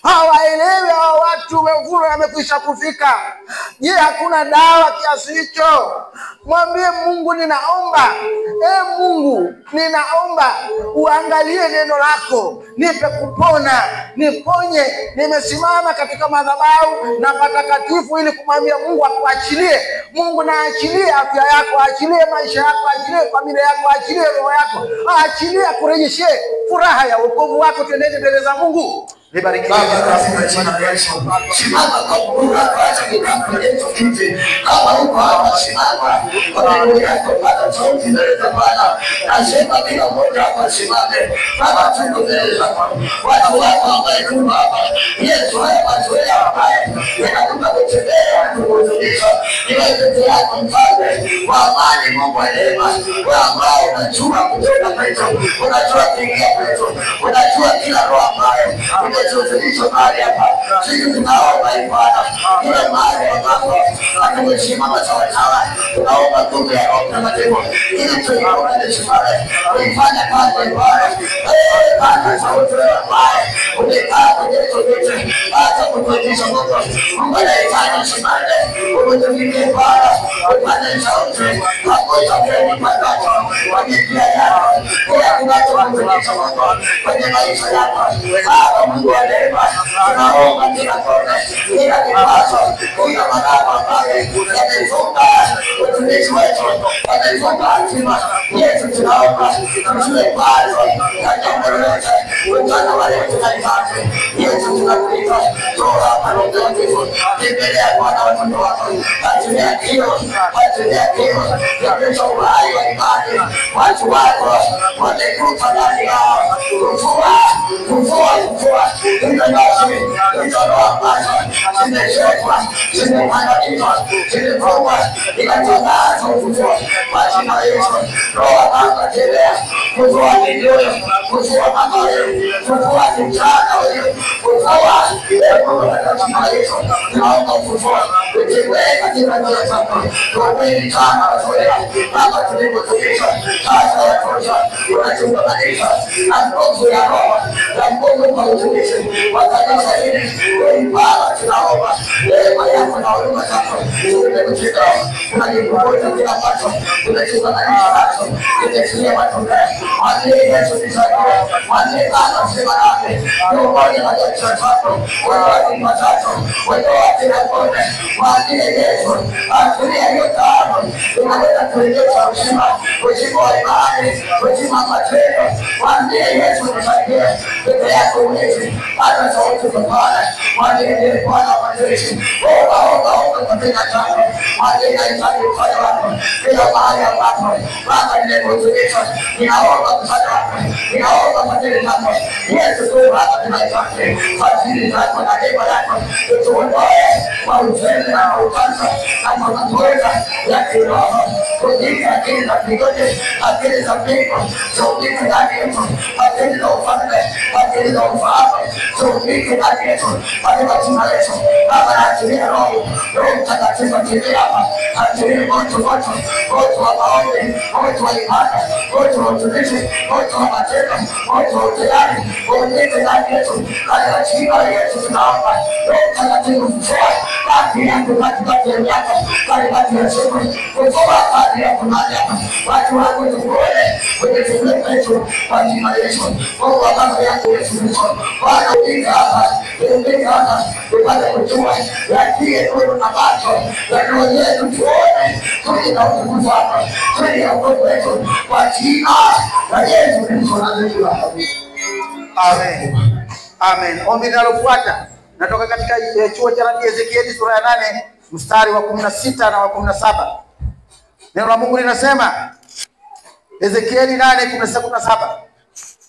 Hawaelewi hawa watu, mavuno yamekwisha kufika. Je, hakuna dawa kiasi hicho? Mwambie Mungu, ninaomba, Mungu, ninaomba uangalie neno lako, nipe kupona, niponye. Nimesimama katika madhabahu na patakatifu ili kumwambia Mungu akuachilie. Mungu, naachilie afya yako, achilie maisha yako, achilie familia yako, achilie roho yako, achilie, akurejeshe furaha ya wokovu wako. Twendeni mbele za Mungu. Nibariki Baba katika jina la Yesu. Simama kwa Mungu acha kitambo yetu kiti. Kama huko hapa simama. Kwa Mungu yako Baba sauti mbele za Bwana. Nasema kila mmoja hapa simame. Baba tuendeleze hapa. Watu wako ambao hapa. Yesu haya mazoea hapa. Yanakupa kutembea kukuzunisha. Niweze yako mfalme. Wa amani Mungu wa neema. Wa ambao unajua kutoka kwetu. Unajua kuingia kwetu. Unajua kila roho ambayo tulizo mahali hapa. Sisi tunaomba Bwana, kila mahali ambapo anasimama sawasawa, tunaomba nguvu ya Roho Mtakatifu ili tuifanye kazi Bwana. Bwana sauti mbaya umekaa kwenye kiti, hata kutuonyesha Mungu. Mungu anayefanya simame, umetufikia Bwana, upande sauti hapo tokeni pakato kwa njia yako. Kwa kutuonyesha Mungu kwenye maisha yako. Mungu wa neema, tunaomba kila kona, kila kipato, kila madhabahu ambayo yamefunga utumishi wetu, yamefunga hatima yetu. Tunaomba tusiwe pazo na jambo lolote, utana wale tunaipate yetu. Tunakuita toa hapa Roho Mtakatifu, tembelea Bwana watoto wako, achilia kilo, yapisha uhai wa imani. Watu wako wamekufa ndani yao, kufua Tunaomba zimeshekwa, zimeandikwa, zimefungwa, inatangazwa kufua kwa jina la Yesu. Roho Baba tembea, kufua mioyo, kufua mamoyo, kufua mchana wewe, kufua kwa jina la Yesu. Tunaomba kufua, ukiweka katika njia zako, tuamini kama wazoea, Baba tulipotumika, sasa watoto, unachunga maisha, na nguvu ya Roho, na nguvu kwa utumishi, wakanisa hili, Baba tunaomba, neema yako na huruma zako, tumekutika, tunajikumbusha kila ambacho, tumechunga maisha yako, tumechukia matunda, mwambie Yesu nisaidia, mwambie Baba sema nami, tuongoze maisha yako, wewe ni matatu, wewe kila kona, mwambie Yesu, atulie yote hapo, tunaweza kurejesha uzima wa imani, uzima wa matendo, mwambie Yesu nisaidia, peke yako uwezi, hata sauti za Bwana. Mwambie Bwana majeshi, omba kwa jina lako. Mwambie nahitaji msaada wako kila mahali ambapo Baba nimekuzuia. Ninaomba msaada wako, ninaomba fadhili zako. Yesu tu Baba tunahitaji fadhili zako na neema yako. Tuondoe kwa uzembe na ukasa na magonjwa ya kiroho. Kujika akili za kigoje, akili za mbingu, zungike ndani yetu, akili za ufalme, akili za ufahamu, zungike ndani yetu, katika jina la Yesu. Baba achilia Roho Mtakatifu achilia hapa, achilia moto wa maombi, moto wa ibada, moto wa utumishi, moto wa matendo, moto wa utayari, zungike ndani yetu, katika jina la Yesu tunaomba. Roho Mtakatifu fufua haki yako katikati ya miaka, katikati ya siku, fufua haki yako mahali hapa. Watu wako tukuone kwenye shughuli zetu kwa jina la Yesu. Mungu wa baba yako Yesu Kristo, Bwana ufika hapa, ufika hapa, tupate kujua yakie nuru na macho ya roho yetu, tuone tulina utukufu wako, tulina ukovu wetu kwa jina la Yesu Kristo na Amen. Amen. Ombi linalofuata natoka katika chuo cha nabii Ezekieli sura ya 8 mstari wa 16 na wa 17. Neno la Mungu linasema, Ezekieli 8:16,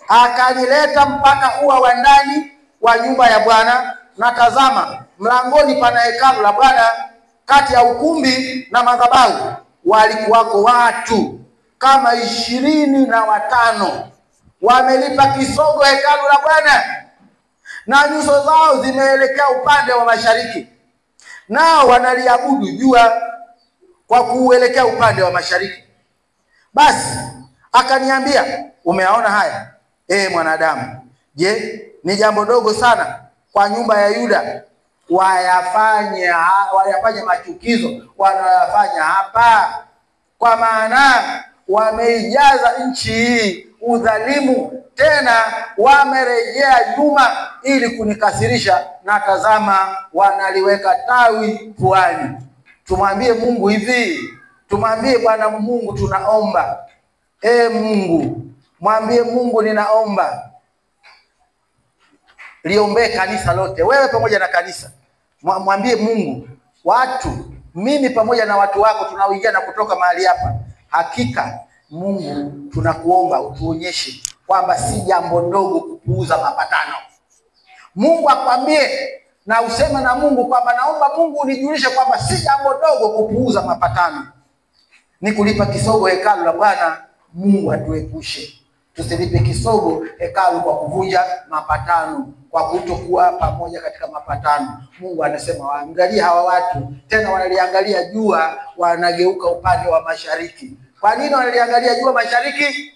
akanileta mpaka ua wa ndani wa nyumba ya Bwana, na tazama, mlangoni pana hekalu la Bwana, kati ya ukumbi na madhabahu walikuwako watu kama 25 wamelipa kisogo hekalu la Bwana, na nyuso zao zimeelekea upande wa mashariki, nao wanaliabudu jua kwa kuelekea upande wa mashariki. Basi akaniambia, umeona haya, mwanadamu? Je, ni jambo dogo sana kwa nyumba ya Yuda wayafanya machukizo wanayofanya hapa? Kwa maana wameijaza nchi hii udhalimu, tena wamerejea nyuma ili kunikasirisha, na tazama, wanaliweka tawi puani. Tumwambie Mungu hivi, tumwambie Bwana Mungu, tunaomba Mungu, mwambie Mungu, ninaomba. Liombee kanisa lote, wewe pamoja na kanisa. Mwambie Mungu, watu, mimi pamoja na watu wako tunaoingia na kutoka mahali hapa, hakika Mungu tunakuomba utuonyeshe kwamba si jambo dogo kupuuza mapatano. Mungu akwambie na useme na Mungu kwamba naomba Mungu unijulishe kwamba si jambo dogo kupuuza mapatano. Ni kulipa kisogo hekalu la Bwana. Mungu atuepushe tusilipe kisogo hekalu kwa kuvunja mapatano, kwa kutokuwa pamoja katika mapatano. Mungu anasema, waangalie hawa watu, tena wanaliangalia jua, wanageuka upande wa mashariki. Kwa nini wanaliangalia jua mashariki?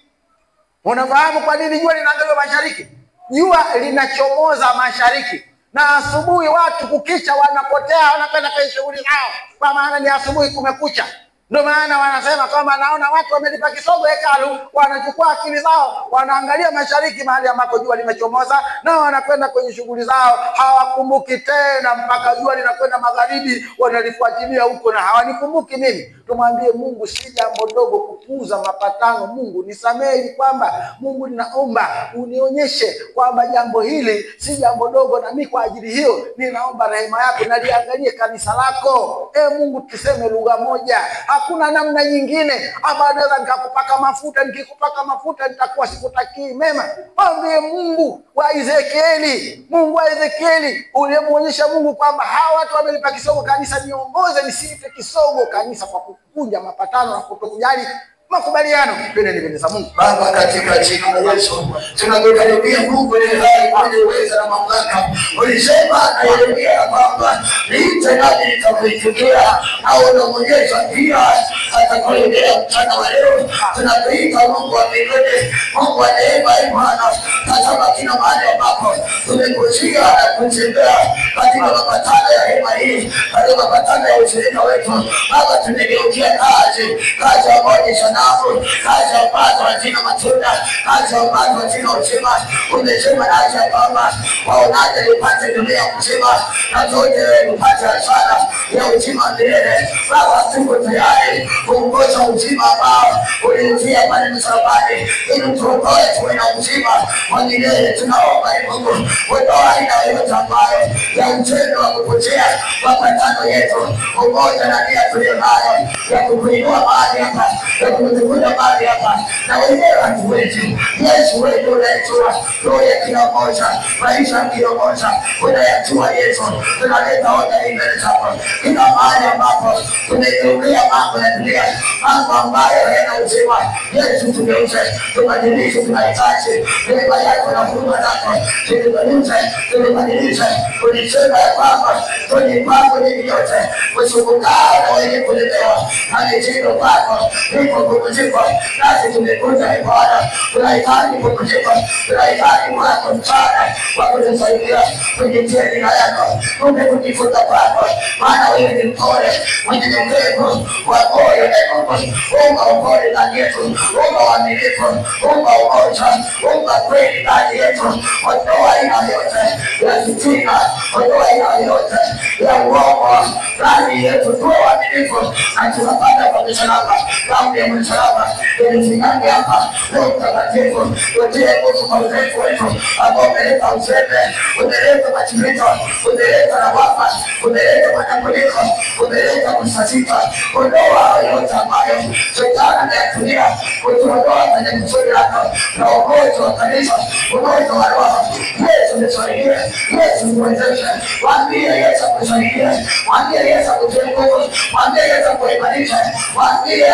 Unafahamu kwa nini jua linaangalia mashariki? Jua linachomoza mashariki, na asubuhi watu kukicha wanapotea, wanakwenda kwenye shughuli zao, kwa maana ni asubuhi kumekucha. Ndio maana wanasema kwamba naona watu wamelipa kisogo hekalu, wanachukua akili zao, wanaangalia mashariki mahali ambako jua limechomoza, na wanakwenda kwenye shughuli zao, hawakumbuki tena mpaka jua linakwenda magharibi, wanalifuatilia huko na hawanikumbuki mimi. Tumwambie Mungu, si jambo dogo kupuuza mapatano. Mungu nisamehe, kwamba Mungu ninaomba unionyeshe kwamba jambo hili si jambo dogo, na mimi kwa ajili hiyo ninaomba rehema yako, na liangalie kanisa lako. Mungu, tuseme lugha moja. Hakuna namna nyingine ambayo naweza nikakupaka mafuta. Nikikupaka mafuta nitakuwa sikutakii mema. Mwambie Mungu wa Ezekieli, Mungu wa Ezekieli, ulimuonyesha Mungu kwamba hawa watu wamelipa kisogo kanisa, niongoze nisilipe kisogo kanisa kwa kukunja mapatano na kutokujali makubaliano. Twende mbele za Mungu. Baba, katika jina la Yesu tunakukaribia Mungu ni hai mwenye uwezo na mamlaka. Ulisema na Yeremia kwamba niite nani nitakuitikia, au unamuonyesha pia atakuletea mchana wa leo. Tunakuita Mungu wa mbinguni, Mungu wa neema, Bwana. Tazama kila mahali ambapo tumekujia na kutembea katika mapatano ya hema hii, katika mapatano ya ushirika wetu. Baba, tumegeukia kazi ambayo ni sana damu, kazi ya upande hazina matunda, kazi ya upande hazina uzima. Umesema nasi ya kwamba waonaje nipate dunia mzima na zote nipate hasara ya uzima milele. Baba, tuko tayari kuongoza uzima ambao uliuzia pale msalabani ili tuokoe tuwe na uzima wa milele. Tunaomba Mungu ondoa aina yoyote ambayo ya utendo wa kupotea mapatano yetu, umoja na nia tuliyo nayo ya kukuinua mahali hapa, ya kutukuza mahali hapa, na wenyewe hatuwezi. Yesu, wewe ndio unayejua roho ya kila mmoja, maisha ya kila mmoja unayajua. Yesu, tunaleta hoja hii mbele zako. Kila mahali ambapo tumegeukia mambo ya dunia, mambo ambayo hayana uzima, Yesu tugeuze, tubadilishe. Tunahitaji neema yako na huruma zako, tubadilishe. Ulisema ya kwamba kwenye mambo nyingi yote usumbukae na wenye kulemewa, na mizigo kwako iko kupumzika. Nasi tumekuja Bwana, tunahitaji kupumzika, tunahitaji kwako msaada wa kutusaidia kujitia jina yako, kujifunza kwako, maana wewe ni mpole, mnyenyekevu wa moyo. Omba upole ndani yetu, omba uaminifu, omba umoja, omba kweli ndani yetu. Ondoa aina yote ya fitina, ondoa aina yote ya uongo ndani yetu. Tuwe waaminifu na tunapanda kwa msalaba, damu ya msalaba ilizinyange hapa. Roho Mtakatifu, utie nguvu kwa uzoefu wetu ambao umeleta uzembe, umeleta machimito, umeleta lawama, umeleta manunguniko, umeleta kusasita. Ondoa yote ambayo Shetani anayatumia kutuondoa kwenye kusudi lako na umoja wa kanisa, umoja wa roho. Yesu nisaidie, Yesu niwezeshe. Mwambie Yesu akusaidie, mwambie Yesu akutie nguvu, mwambie Yesu akuimarishe, mwambie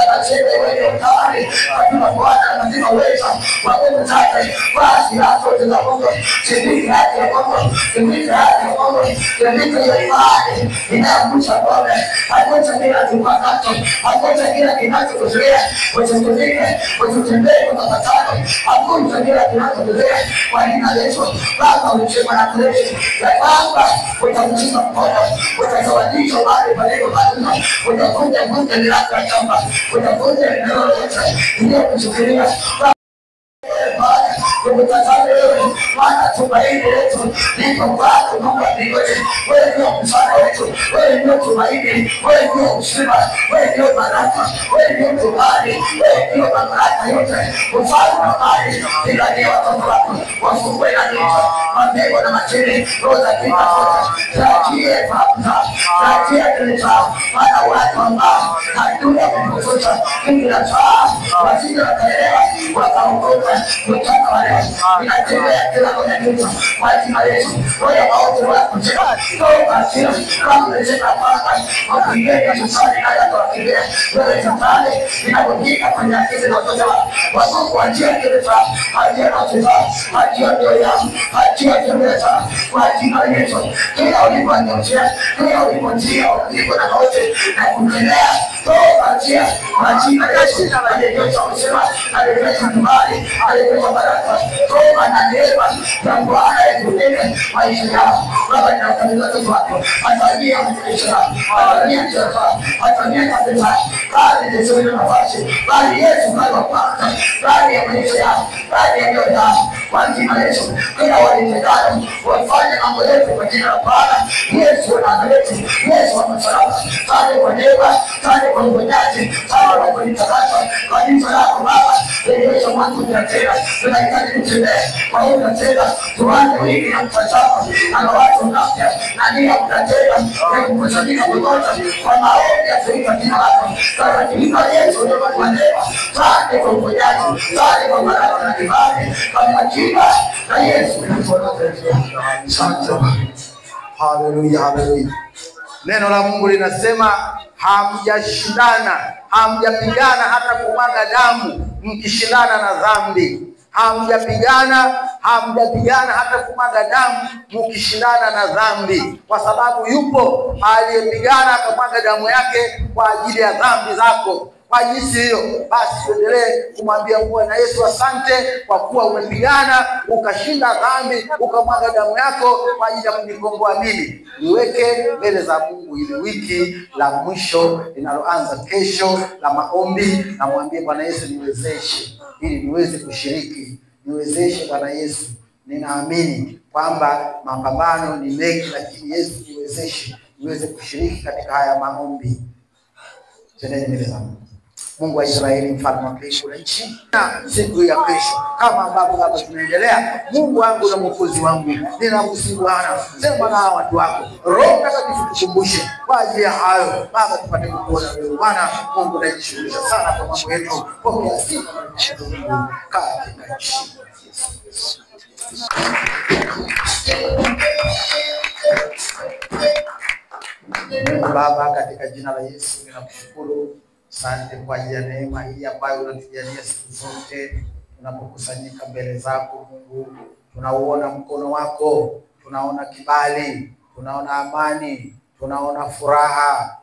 ataseme wewe utawali katika Bwana, katika uwezo wa nguvu zake. Basi hapo tuna Mungu, shirika yake ya Mungu, shirika yake ya Mungu, shirika ya imani inayokusha ngome, hakucha kila kipakato, hakucha kila kinachokuzuia usitumike, usitembee kwa mapatano, hakucha kila kinachokuzuia kwa jina la Yesu. Baba, ulisema na kuleshi ya kwamba utakushika mkono, utazawadisha mahali palipo pazima, utakuja kuja milango ya shamba, utakuja eneo lote iliyokusubiria. Tukutazame wewe, maana tumaini letu liko kwako Mungu wa mbinguni. Wewe ndio msaada wetu, wewe ndio tumaini, wewe ndio uzima, wewe ndio baraka, wewe ndio kibali, wewe ndio mamlaka yote. Mfalme wa amani, ilalia watoto wako, wafungue na nito, mabego na machini, roho za kika zote, tuachie fahimta, tuachie kilita, maana watu ambao hatuna kukufuta, kila saa, wasije wakaelewa, wakaongoka, kutaka wale inatembea kila kwenye kitu kwa jina la Yesu. Roho mauti wako njema, toka sio kama unasema kwamba wakingeni tusali na yako wakingeni wewe shetani inapojika kwenye akili na watoto wako kwa njia kileta ajira tuza ajira ndio ya ajira kileta kwa jina la Yesu. Kila uliponyosha, kila uliponjia ulipo na mauti na kumtelea toka njia kwa jina la Yesu. Aliyetoa usema, aliyetoa kibali, aliyetoa baraka, toba na neema na Bwana yetu maisha yao. Baba, ninakuamini watoto wako, atania maisha, atania njema, atania kabisa, bali ndio nafasi, bali Yesu Baba Bwana, bali ya maisha yao, bali ya ndoa yao, kwa jina la Yesu. Kila walitekana wafanye mambo yetu kwa jina la Bwana Yesu na Nazareti. Yesu wa msalaba, bali kwa neema, bali kwa uponyaji, bali kwa kutakasa kanisa lako Baba. Yesu wangu tena tunahitaji kutembea kwa hiyo tena tuanze wiki na mtazamo na watu mpya na nia kutenda na kukusanyika pamoja kwa maombi ya kuita jina lako kwa jina la Yesu. Ndio kwa neema bali kwa uponyaji, bali kwa baraka na kibali kwa jina la Yesu. Asante. Haleluya, haleluya. Neno la Mungu linasema hamjashindana, hamjapigana hata kumwaga damu mkishindana na dhambi. Hamjapigana hata kumwaga damu mkishindana na dhambi, kwa sababu yupo aliyepigana akamwaga damu yake kwa ajili ya dhambi zako. Kwa jinsi hiyo basi tuendelee kumwambia Bwana Yesu asante kwa kuwa umepigana ukashinda dhambi, ukamwaga damu yako kwa ajili ya kunikomboa mimi. Niweke mbele za Mungu ili wiki la mwisho linaloanza kesho la maombi, na mwambie Bwana Yesu niwezeshe ili niweze kushiriki. Niwezeshe Bwana Yesu. Ninaamini kwamba mapambano ni mengi, lakini Yesu niwezeshe niweze kushiriki katika haya maombi. Tendeni mbele za Mungu. Mungu wa Israeli, mfalme wa mbingu na nchi, na siku ya kesho kama ambavyo Baba tunaendelea, Mungu wangu na Mwokozi wangu, ninakusihi Bwana, sema na watu wako. Roho Mtakatifu tukumbushe kwa ajili ya hayo Baba, tupate kuona wewe Bwana Mungu unajishughulisha sana kwa mambo yetu. Pokea sifa na Mungu katika nchi. Mungu Baba, katika jina la Yesu ninakushukuru. Asante kwa ajili ya neema hii ambayo unatujalia siku zote tunapokusanyika mbele zako Mungu. Tunauona mkono wako, tunaona kibali, tunaona amani, tunaona furaha.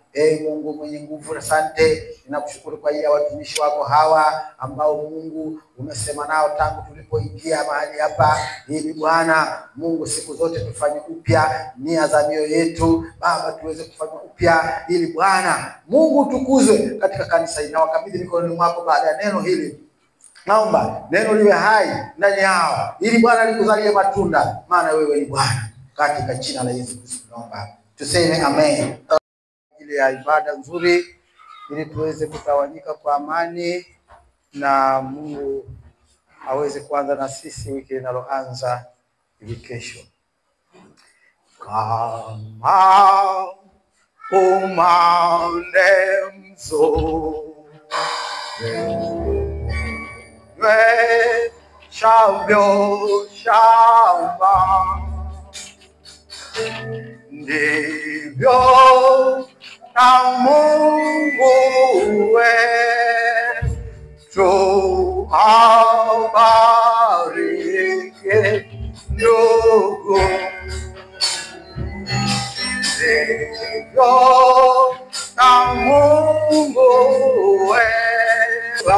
Mungu mwenye nguvu, asante. Ninakushukuru kwa ajili ya watumishi wako hawa ambao Mungu umesema nao tangu tulipoingia mahali hapa, ili Bwana Mungu siku zote tufanye upya nia za mioyo yetu Baba, tuweze kufanya upya ili Bwana Mungu tukuzwe katika kanisa hili. Na wakabidhi mikononi mwako baada ya neno hili. Naomba neno liwe hai ndani yao ili Bwana likuzalie matunda, maana wewe ni Bwana. Katika jina la Yesu Kristo naomba. Tuseme amen. Ile ya ibada nzuri ili tuweze kutawanyika kwa amani na Mungu aweze kuanza na sisi wiki linaloanza hivi kesho. Kama umande mzuri shavyo shamba, ndivyo na Mungu wetu abariki ndugu. Ndivyo na Mungu wetu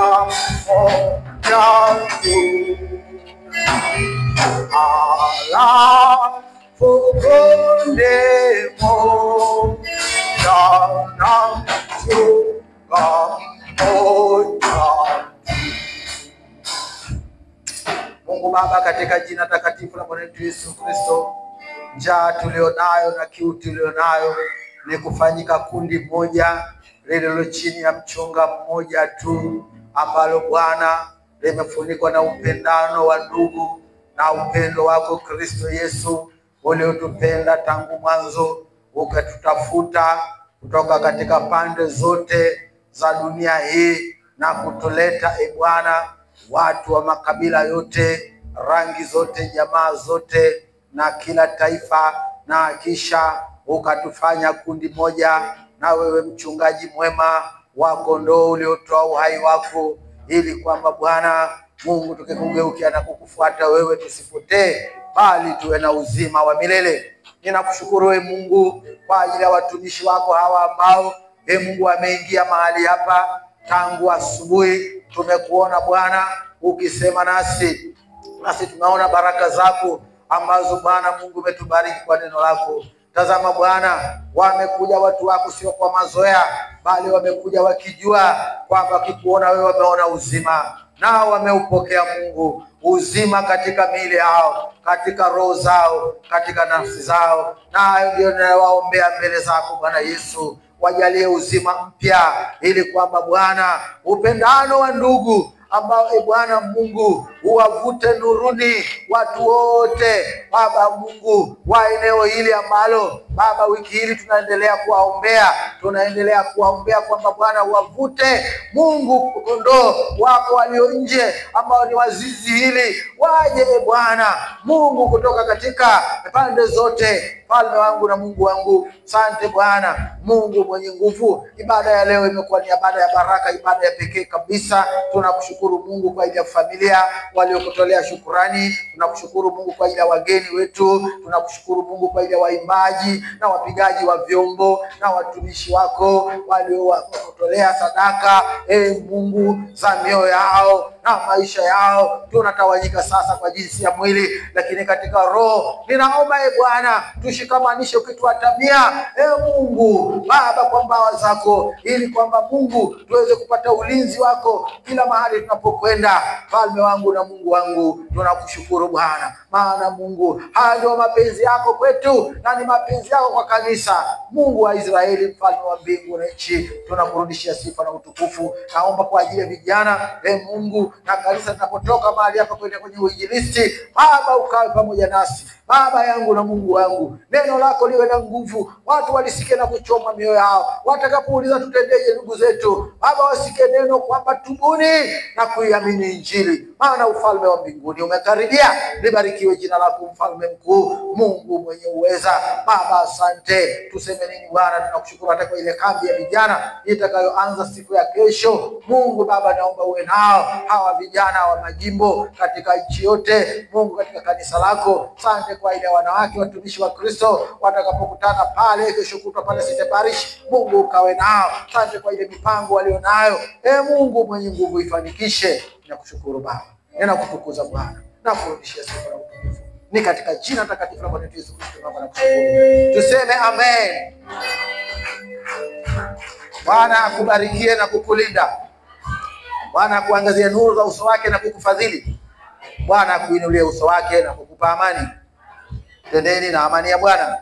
alafu kundemo na chunga moja. Mungu Baba, katika jina takatifu la Bwana wetu Yesu Kristo, njaa tulionayo na kiu tulionayo ni kufanyika kundi moja lililo chini ya mchunga mmoja tu, ambalo Bwana limefunikwa na upendano wa ndugu na upendo wako Kristo Yesu uliotupenda tangu mwanzo, ukatutafuta kutoka katika pande zote za dunia hii na kutuleta Bwana watu wa makabila yote, rangi zote, jamaa zote na kila taifa, na kisha ukatufanya kundi moja na wewe, mchungaji mwema wa kondoo uliotoa uhai wako, ili kwamba Bwana Mungu tukikugeukia na kukufuata wewe tusipotee bali tuwe na uzima wa milele. Ninakushukuru wewe Mungu kwa ajili ya watumishi wako hawa ambao Mungu wameingia mahali hapa tangu asubuhi. Tumekuona Bwana ukisema nasi tunaona baraka zako ambazo Bwana Mungu umetubariki kwa neno lako. Tazama Bwana, wamekuja watu wako sio kwa mazoea, bali wamekuja wakijua kwamba wakikuona wewe wameona uzima, nao wameupokea Mungu uzima katika miili yao, katika roho zao, katika nafsi zao. Na hayo ndio ninawaombea mbele zako Bwana Yesu, wajalie uzima mpya, ili kwamba Bwana upendano wa ndugu ambao Bwana Mungu uwavute nuruni watu wote Baba Mungu wa eneo hili ambalo Baba wiki hili tunaendelea kuwaombea kwamba Bwana uwavute Mungu kondoo wako walio nje ambao ni wazizi hili, waje Bwana Mungu kutoka katika pande zote. Falme wangu na Mungu wangu, asante Bwana Mungu mwenye nguvu. Ibada ya leo imekuwa ni ibada ya baraka, ibada ya pekee kabisa. Tunakushukuru Tunamshukuru Mungu kwa ajili ya familia waliokutolea shukurani. Tunakushukuru Mungu kwa ajili ya wageni wetu. Tunakushukuru Mungu kwa ajili ya waimbaji na wapigaji wa vyombo na watumishi wako waliokutolea sadaka, Mungu, za mioyo yao na maisha yao. Tunatawanyika sasa kwa jinsi ya mwili, lakini katika roho ninaomba Bwana tushikamanishe ukituatamia Mungu Baba kwa mbawa zako, ili kwamba Mungu tuweze kupata ulinzi wako kila mahali tunapokwenda. Mfalme wangu na Mungu wangu, tunakushukuru Bwana, maana Mungu haya ndio mapenzi yako kwetu na ni mapenzi yako kwa kanisa. Mungu wa Israeli, mfalme wa mbingu na nchi, tunakurudishia sifa na utukufu. Naomba kwa ajili ya vijana Mungu na kanisa tunapotoka mahali hapa kwenda kwenye uinjilisti, Baba ukawe pamoja nasi. Baba yangu na Mungu wangu, neno lako liwe na nguvu, watu walisikie na kuchoma mioyo yao. Watakapouliza tutendeje ndugu zetu, Baba wasikie neno kwamba tubuni na kuiamini Injili, maana ufalme wa mbinguni umekaribia. Libarikiwe jina lako mfalme mkuu, Mungu mwenye uweza. Baba asante, tuseme nini Bwana? Tunakushukuru hata kwa ile kambi ya vijana itakayoanza siku ya kesho. Mungu Baba, naomba uwe nao hawa vijana wa majimbo katika nchi yote, Mungu, katika kanisa lako. Asante kwa ile wanawake watumishi wa Kristo watakapokutana pale kesho kutwa pale City Parish, Mungu ukawe nao. Asante kwa ile mipango walionayo, Mungu mwenye nguvu, ifanikishe. Nakushukuru Baba, ninakutukuza Bwana, nakurudishia sifa na utukufu. Ni katika jina takatifu la Bwana Yesu Kristo naomba na kushukuru. Tuseme amen. Bwana akubarikie na kukulinda. Bwana akuangazie nuru za uso wake na kukufadhili. Bwana akuinulie uso wake na kukupa amani. Tendeni na amani ya Bwana.